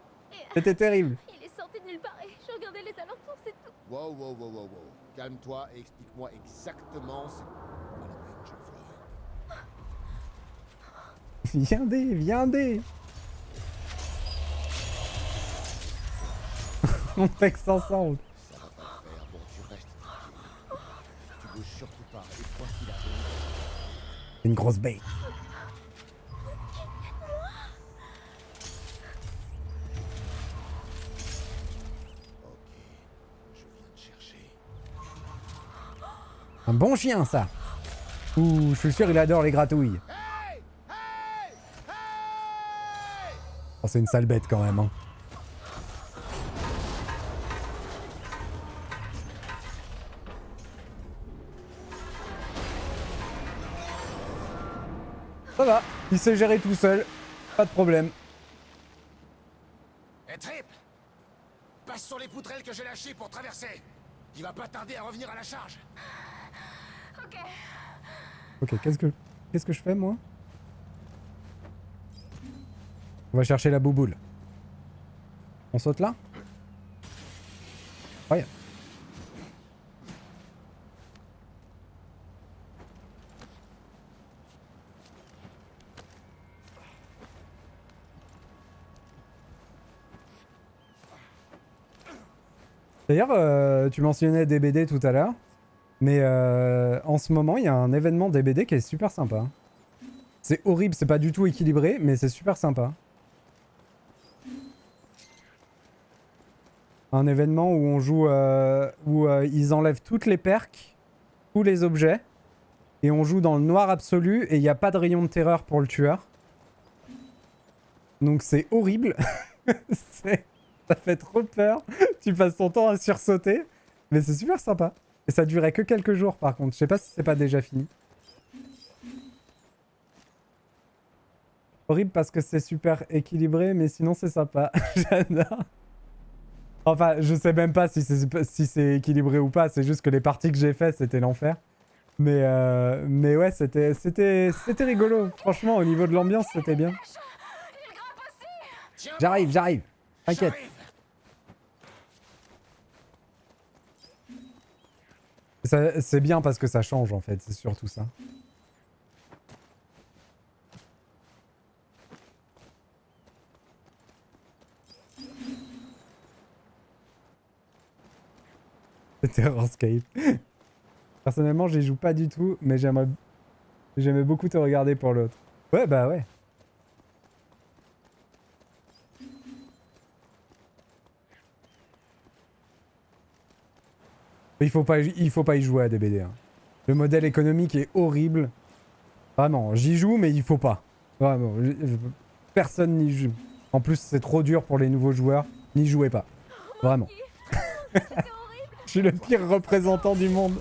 C'était terrible. Il est sorti de nulle part et je regardais les alentours, c'est tout. Wow, wow, wow, wow, wow. Calme-toi et explique-moi exactement ce... Pas la peine, je le ferai. Viendez, viendez. On fait que ensemble. Ça va pas le faire. Bon, tu restes tranquille. Tu bouges surtout pas. Et quoi qu'il arrive... Une grosse bête. Ok. Je viens te chercher. Un bon chien, ça. Ouh, je suis sûr il adore les gratouilles. Hey! Hey! Hey! Oh, c'est une sale bête quand même. Hein. Ça va, il sait gérer tout seul. Pas de problème. Eh, Trip! Passe sur les poutrelles que j'ai lâchées pour traverser. Il va pas tarder à revenir à la charge. Ok. Ok, qu'est-ce que je fais, moi? On va chercher la bouboule. On saute là? Ouais. D'ailleurs, tu mentionnais DBD tout à l'heure, mais en ce moment, il y a un événement DBD qui est super sympa. C'est horrible, c'est pas du tout équilibré, mais c'est super sympa. Un événement où on joue, où ils enlèvent toutes les perks, tous les objets, et on joue dans le noir absolu, et il n'y a pas de rayon de terreur pour le tueur. Donc c'est horrible. Ça fait trop peur. Tu passes ton temps à sursauter. Mais c'est super sympa. Et ça durait que quelques jours par contre. Je sais pas si c'est pas déjà fini. Horrible parce que c'est super équilibré, mais sinon c'est sympa. J'adore. Enfin, je sais même pas si c'est équilibré ou pas. C'est juste que les parties que j'ai faites, c'était l'enfer. Mais ouais, c'était rigolo. Franchement, au niveau de l'ambiance, c'était bien. J'arrive. T'inquiète. C'est bien parce que ça change en fait, c'est surtout ça. Terrorscape. Personnellement, j'y joue pas du tout, mais j'aimais beaucoup te regarder pour l'autre. Ouais, bah ouais. Il faut pas y jouer à DBD. Hein. Le modèle économique est horrible. Vraiment, j'y joue, mais il faut pas. Vraiment, personne n'y joue. En plus, c'est trop dur pour les nouveaux joueurs. N'y jouez pas. Vraiment. Je suis le pire représentant du monde.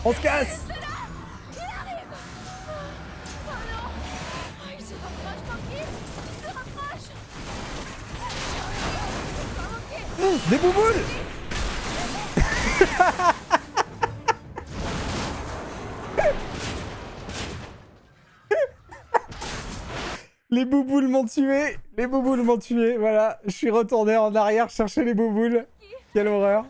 On se casse! Des bouboules! Les bouboules m'ont tué! Les bouboules m'ont tué, voilà. Je suis retourné en arrière chercher les bouboules. Quelle horreur.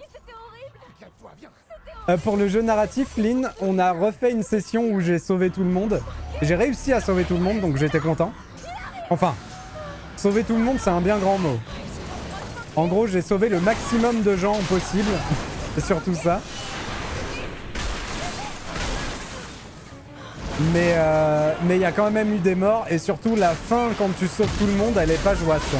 Pour le jeu narratif, Lynn, on a refait une session où j'ai sauvé tout le monde. J'ai réussi à sauver tout le monde, donc j'étais content. Enfin, sauver tout le monde, c'est un bien grand mot. En gros, j'ai sauvé le maximum de gens possible. C'est surtout ça. Mais il y a quand même eu des morts. Et surtout, la fin, quand tu sauves tout le monde, elle est pas joyeuse. Hein.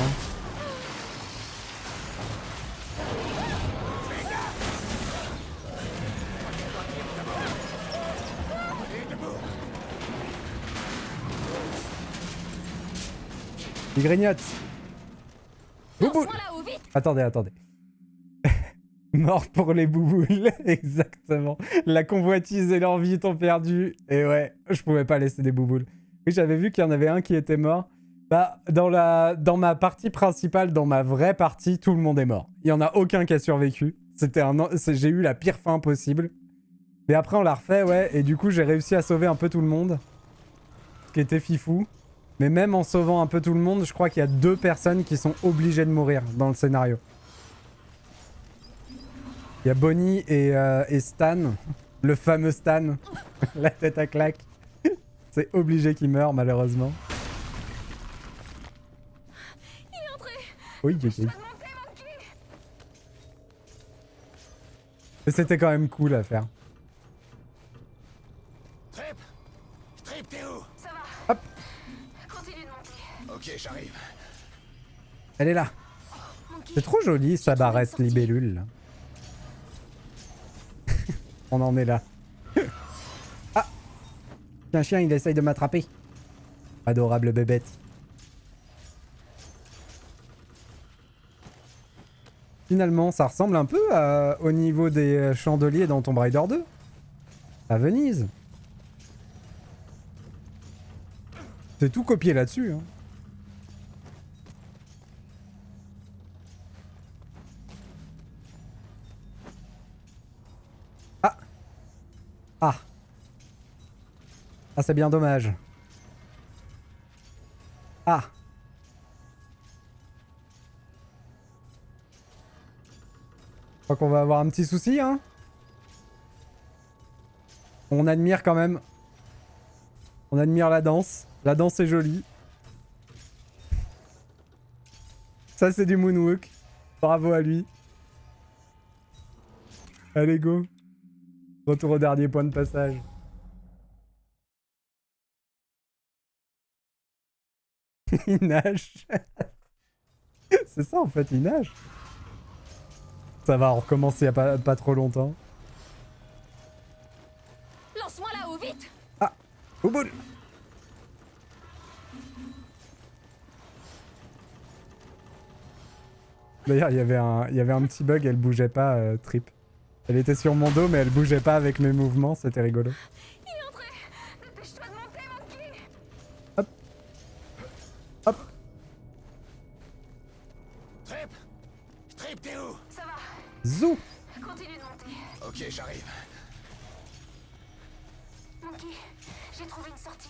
Il grignote. Boubou. Attendez. Mort pour les bouboules, exactement. La convoitise et l'envie t'ont perdu. Et ouais, je pouvais pas laisser des bouboules. Oui, j'avais vu qu'il y en avait un qui était mort. Bah, dans ma partie principale, dans ma vraie partie, tout le monde est mort. Il y en a aucun qui a survécu. J'ai eu la pire fin possible. Mais après, on l'a refait, ouais. Et du coup, j'ai réussi à sauver un peu tout le monde. Ce qui était fifou. Mais même en sauvant un peu tout le monde, je crois qu'il y a 2 personnes qui sont obligées de mourir dans le scénario. Il y a Bonnie et Stan. Le fameux Stan. La tête à claque. C'est obligé qu'il meure, malheureusement. Il est entré. Oui, ok. Monter, Monkey. Mais c'était quand même cool à faire. Trip. Trip, t'es où? Ça va. Hop, Continue de monter. Ok, j'arrive. elle est là. Monkey. C'est trop joli, sa trouvé une barrette sortie. libellule. Là. On en est là. Ah! Un chien, il essaye de m'attraper. Adorable bébête. Finalement, ça ressemble un peu au niveau des chandeliers dans Tomb Raider 2. À Venise. C'est tout copié là-dessus. Hein. Ah! Ah! Ah, c'est bien dommage. Ah! Je crois qu'on va avoir un petit souci, hein? On admire quand même. On admire la danse. La danse est jolie. Ça, c'est du moonwalk. Bravo à lui. Allez, go. Retour au dernier point de passage. Il nage. C'est ça, en fait, il nage. Ça va, on recommence il y a pas trop longtemps. Lance-moi là-haut, vite. Ah! Bouboule! D'ailleurs, il y avait un petit bug, elle bougeait pas, Trip. Elle était sur mon dos, mais elle bougeait pas avec mes mouvements, c'était rigolo. Il est entré. Dépêche-toi de monter, Monkey. Hop! Hop! Trip. Trip, t'es où? Ça va. Zou! Continue de monter. Ok, j'arrive. Monkey, j'ai trouvé une sortie.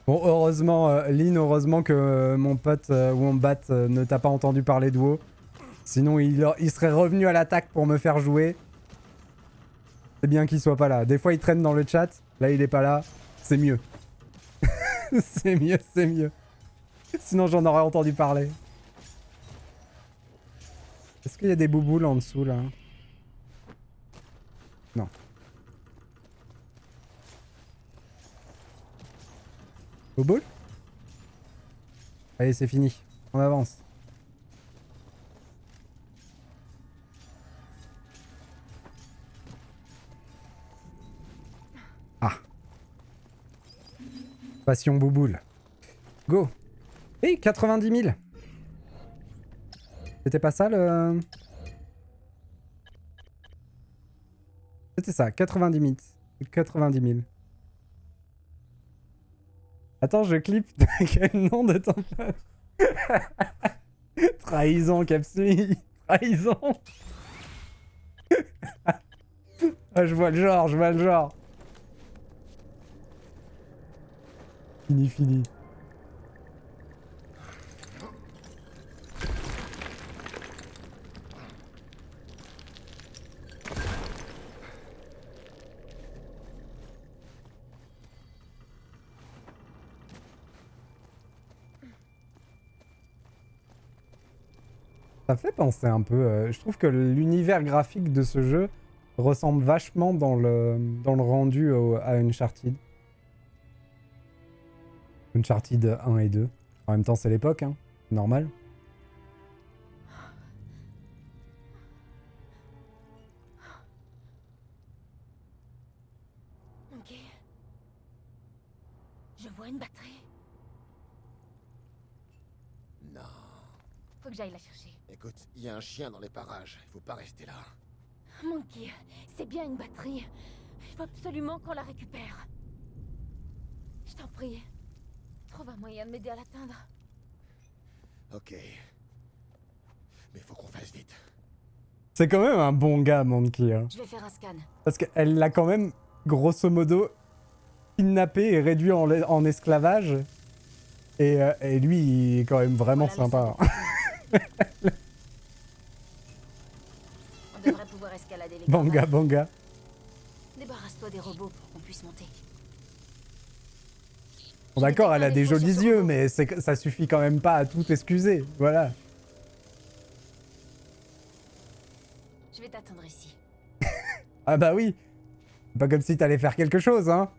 Bon, heureusement, Lynn, heureusement que mon pote Wombat ne t'a pas entendu parler de WoW. Sinon, il serait revenu à l'attaque pour me faire jouer. C'est bien qu'il soit pas là. Des fois, il traîne dans le chat. Là, il est pas là. C'est mieux. C'est mieux, c'est mieux. Sinon, j'en aurais entendu parler. Est-ce qu'il y a des bouboules en dessous, là? Non. Bouboule? Allez, c'est fini. On avance. Ah. Passion Bouboule. Go. Hey, 90 000. C'était pas ça le... C'était ça, 90 000. 90 000. Attends, je clip. Quel nom de ton pote? Trahison, Capsule. Trahison. Ah, je vois le genre, je vois le genre. Fini, fini. Ça fait penser un peu. Je trouve que l'univers graphique de ce jeu ressemble vachement dans le rendu à Uncharted. Uncharted 1 et 2. En même temps, c'est l'époque, hein. Normal. Ok. Je vois une batterie. Faut que j'aille la chercher. Écoute, il y a un chien dans les parages. Il faut pas rester là. Monkey, c'est bien une batterie. Il faut absolument qu'on la récupère. Je t'en prie. Trouve un moyen de m'aider à l'atteindre. Ok. Mais faut qu'on fasse vite. C'est quand même un bon gars, Monkey. Hein. Je vais faire un scan. Parce qu'elle l'a quand même, grosso modo, kidnappé et réduit en esclavage. Et lui, il est quand même vraiment Voilà le sympa. salon. On devrait pouvoir escalader les Banga, cordages. banga. Débarrasse-toi des robots pour qu'on puisse monter. Bon, d'accord, elle a des détecte un défaut jolis sur ce yeux, robot. mais ça suffit quand même pas à tout excuser. Voilà. Je vais t'attendre ici. Ah bah oui. C'est pas comme si t'allais faire quelque chose, hein.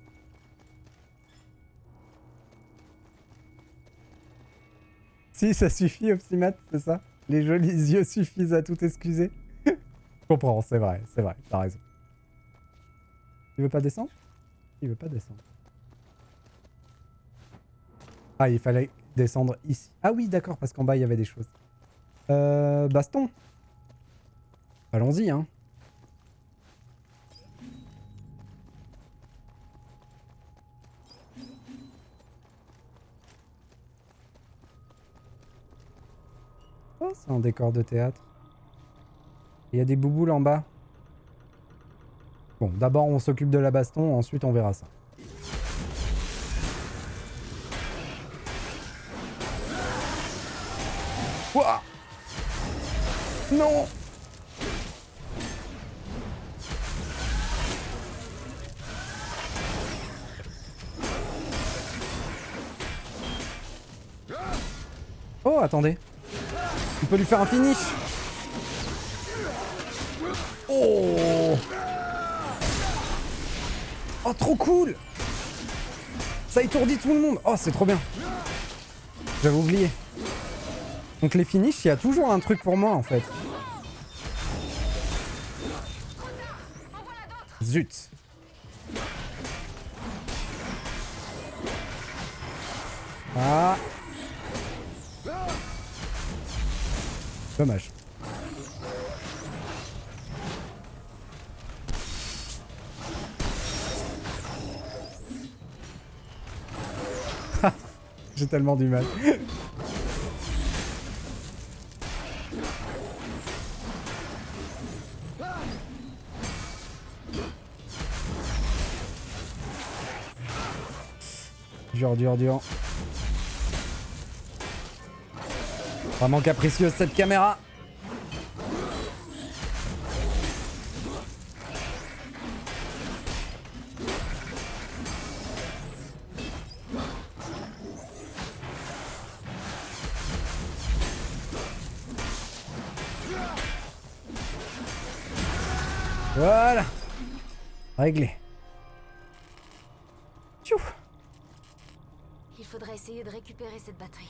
Si, ça suffit, Optimat, c'est ça? Les jolis yeux suffisent à tout excuser. Je comprends, c'est vrai, t'as raison. Tu veux pas descendre? Il veut pas descendre. Ah, il fallait descendre ici. Ah oui, d'accord, parce qu'en bas, il y avait des choses. Baston. Allons-y, hein. Oh, c'est un décor de théâtre. Il y a des bouboules en bas. Bon, d'abord on s'occupe de la baston, ensuite on verra ça. Ouah! Non! Oh, attendez. On peut lui faire un finish. Oh! Oh, trop cool! Ça étourdit tout le monde. Oh, c'est trop bien. J'avais oublié. Donc les finishes, il y a toujours un truc pour moi en fait. Zut. Ah. Dommage. J'ai tellement du mal. Dur. Vraiment capricieuse cette caméra. Voilà. Réglé. Tchou. Il faudrait essayer de récupérer cette batterie.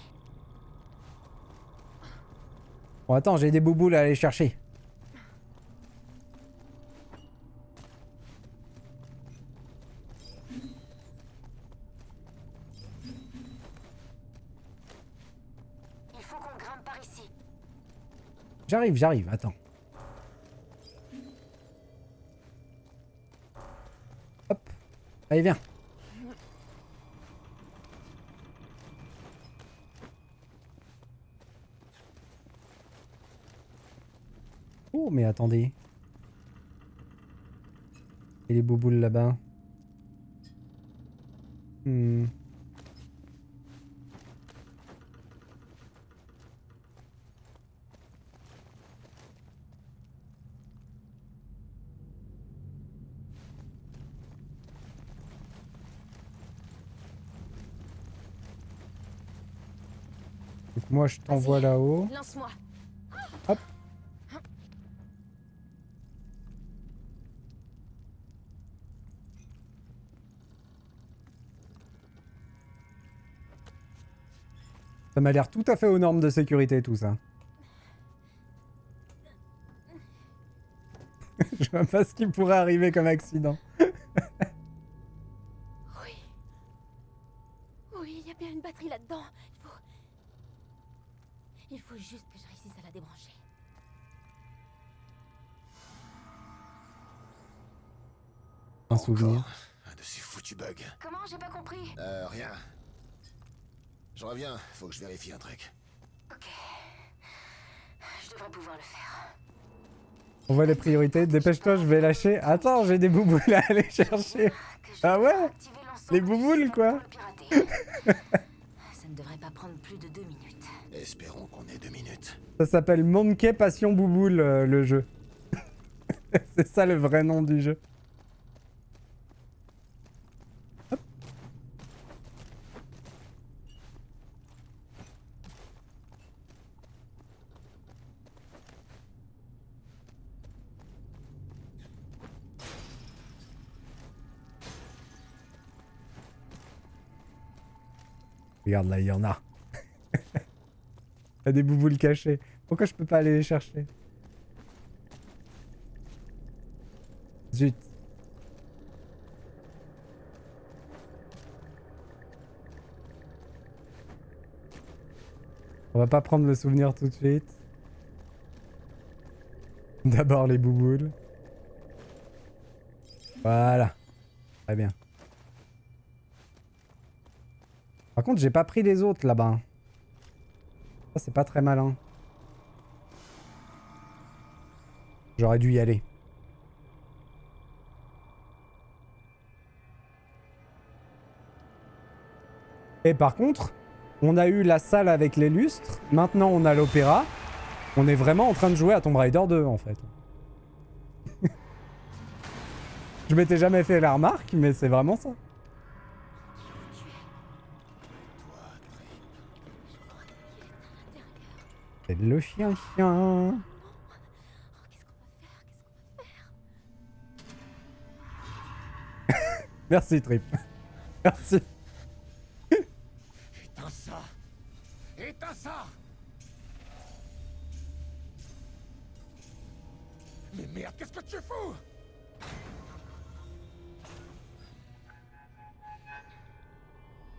Bon, attends, j'ai des bouboules à aller chercher. Il faut qu'on grimpe par ici. J'arrive, attends. Hop. Allez, viens. Oh, mais attendez. Et les bouboules là-bas. Donc moi je t'envoie Vas-y. là-haut. Lance-moi. Hop. Ça m'a l'air tout à fait aux normes de sécurité tout ça. Je vois pas ce qui pourrait arriver comme accident. Oui. Oui, il y a bien une batterie là-dedans. Il faut juste que je réussisse à la débrancher. Un souvenir. Encore un de ces foutus bugs. Comment? J'ai pas compris. Rien. Je reviens, faut que je vérifie un truc. Ok. Je devrais pouvoir le faire. On voit les priorités. Dépêche-toi, je vais lâcher. Attends, j'ai des bouboules à aller chercher. Ah ouais? Les bouboules, quoi. Ça ne devrait pas prendre plus de 2 minutes. Espérons qu'on ait 2 minutes. Ça s'appelle Monkey Passion Bouboule, le jeu. C'est ça le vrai nom du jeu. Hop. Regarde là, il y en a. Il y a des bouboules cachées. Pourquoi je peux pas aller les chercher? Zut. On va pas prendre le souvenir tout de suite. D'abord les bouboules. Voilà. Très bien. Par contre, j'ai pas pris les autres là-bas. Ça, c'est pas très malin. J'aurais dû y aller. Et par contre, on a eu la salle avec les lustres. Maintenant, on a l'opéra. On est vraiment en train de jouer à Tomb Raider 2, en fait. Je m'étais jamais fait la remarque, mais c'est vraiment ça. C'est le chien-chien. Merci, Trip. Merci. Éteins ça. Éteins ça. Mais merde, qu'est-ce que tu fous?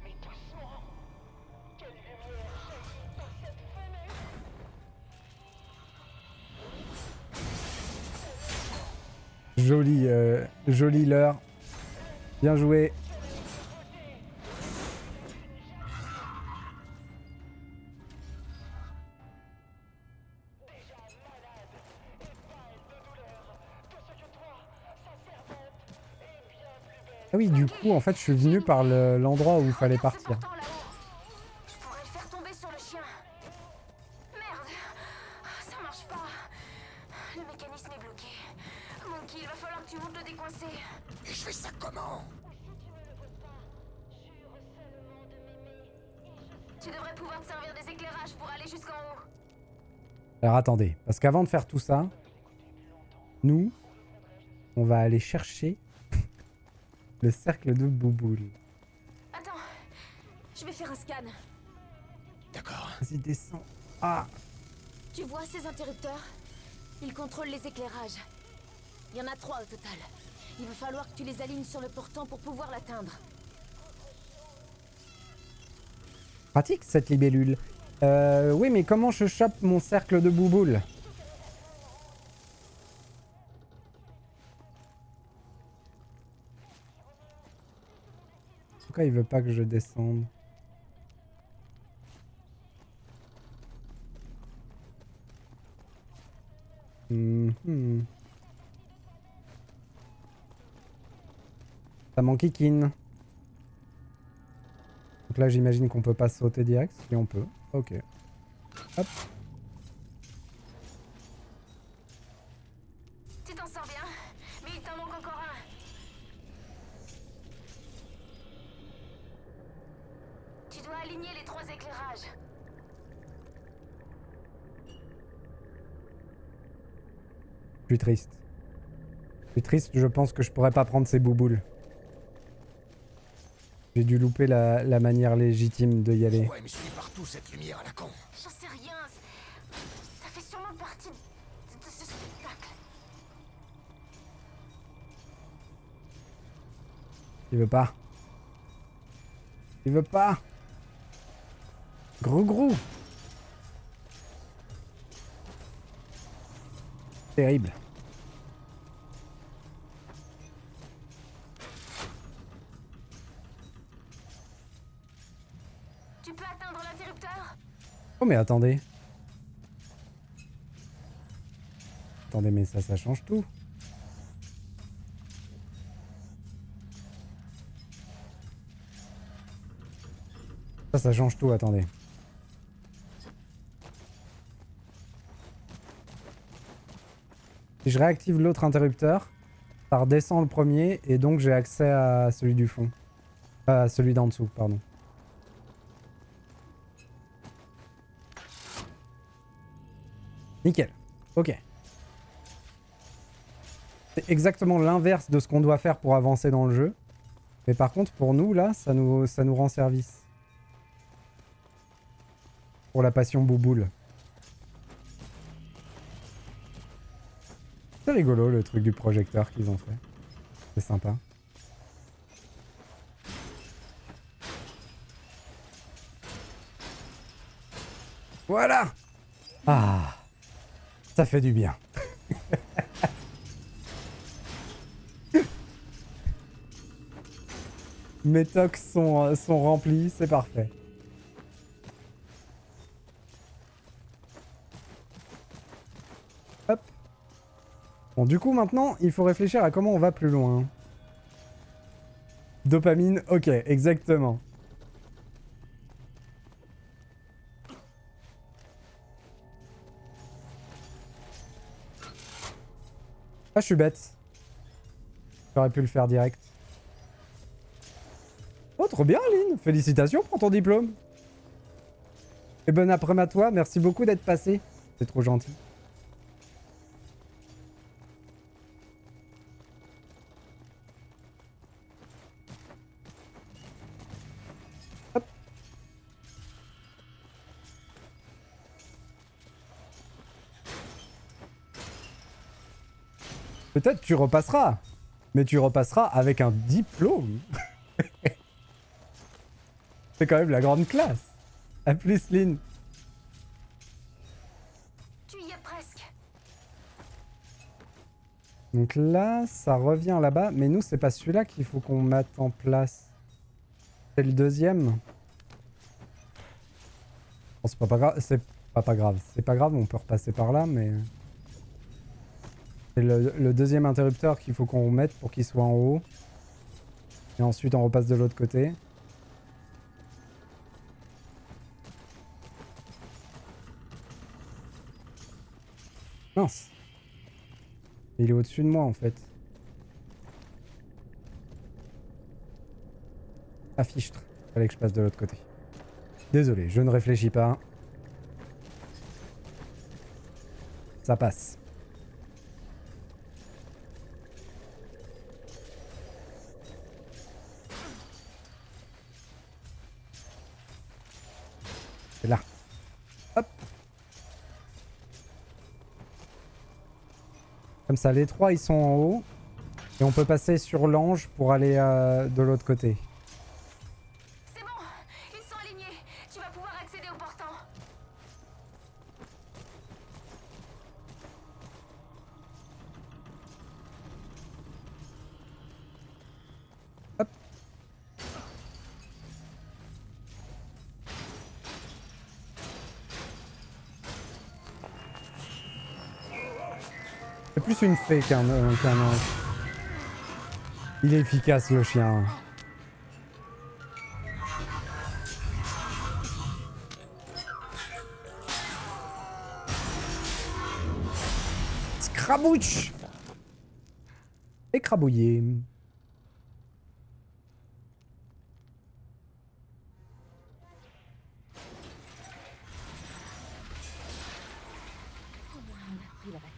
Mais doucement. Quelle lumière jaillit dans cette fenêtre. Jolie leurre. Bien joué. Ah oui, du coup, en fait, je suis venu par l'endroit où il fallait partir. Je pourrais le faire tomber sur le chien. Merde. Ça marche pas. Le mécanisme est bloqué. Monkey, il va falloir que tu montes le décoincer. Et je fais ça comment? Tu devrais pouvoir te servir des éclairages pour aller jusqu'en haut. Alors attendez, parce qu'avant de faire tout ça, nous, on va aller chercher le cercle de bouboule. Attends, je vais faire un scan. D'accord. Vas-y, descends. Ah! Tu vois ces interrupteurs? Ils contrôlent les éclairages. Il y en a 3 au total. Il va falloir que tu les alignes sur le portant pour pouvoir l'atteindre. Pratique cette libellule. Oui, mais comment je chope mon cercle de bouboule? Pourquoi il veut pas que je descende? Ça m'enquiquine. Donc là, j'imagine qu'on peut pas sauter direct. Si on peut. Ok. Hop. Tu t'en sors bien, mais il t'en manque encore un. Tu dois aligner les 3 éclairages. Je suis triste. Je suis triste, je pense que je pourrais pas prendre ces bouboules. J'ai dû louper la manière légitime de y aller. Pourquoi elle me suit partout cette lumière à la con? J'en sais rien. Ça fait sûrement partie de ce spectacle. Il veut pas. Il veut pas. Gros. Terrible. Tu peux atteindre l'interrupteur? Oh mais attendez. Attendez, mais ça change tout. Ça change tout, attendez. Si je réactive l'autre interrupteur, ça redescend le premier et donc j'ai accès à celui du fond. À celui d'en dessous, pardon. Nickel. Ok. C'est exactement l'inverse de ce qu'on doit faire pour avancer dans le jeu. Mais par contre, pour nous, là, ça nous rend service. Pour la passion bouboule. C'est rigolo le truc du projecteur qu'ils ont fait. C'est sympa. Voilà! Ah! Ça fait du bien. Mes tocs sont remplis, c'est parfait. Hop. Bon, du coup, maintenant, il faut réfléchir à comment on va plus loin. Dopamine, ok, exactement. Ah, je suis bête. J'aurais pu le faire direct. Oh, trop bien, Lynn. Félicitations pour ton diplôme. Et bon après-midi à toi. Merci beaucoup d'être passé. C'est trop gentil. Hop. Peut-être tu repasseras. Mais tu repasseras avec un diplôme. C'est quand même la grande classe. A plus, Lynn. Tu y es presque. Donc là, ça revient là-bas. Mais nous, c'est pas celui-là qu'il faut qu'on mette en place. C'est le deuxième. Bon, c'est pas grave. C'est pas grave. C'est pas grave, on peut repasser par là, mais... C'est le deuxième interrupteur qu'il faut qu'on mette pour qu'il soit en haut. Et ensuite, on repasse de l'autre côté. Mince. Il est au-dessus de moi, en fait. Ah, fichtre. Fallait que je passe de l'autre côté. Désolé, je ne réfléchis pas. Ça passe. C'est là. Hop. Comme ça, les trois, ils sont en haut. Et on peut passer sur l'ange pour aller de l'autre côté. C'est bon, ils sont alignés. Tu vas pouvoir accéder au portant. Hop. C'est plus une fée qu'un ange. Il est efficace, le chien. Scrabouche! Écrabouillé. Au moins, on a pris la batterie.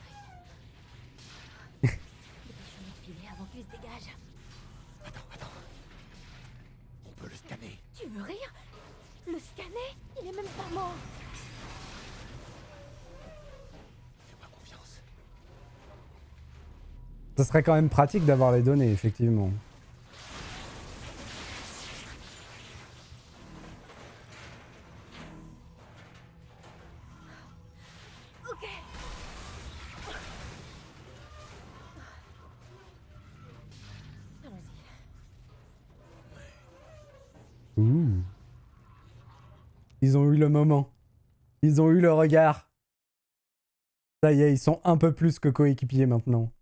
Dépêchons-nous de filer avant qu'il se dégage. Attends. On peut le scanner. Tu veux rire? Le scanner? Il est même pas mort. Fais-moi confiance. Ça serait quand même pratique d'avoir les données, effectivement. Ok. Ils ont eu le moment. Ils ont eu le regard. Ça y est, ils sont un peu plus que coéquipiers maintenant.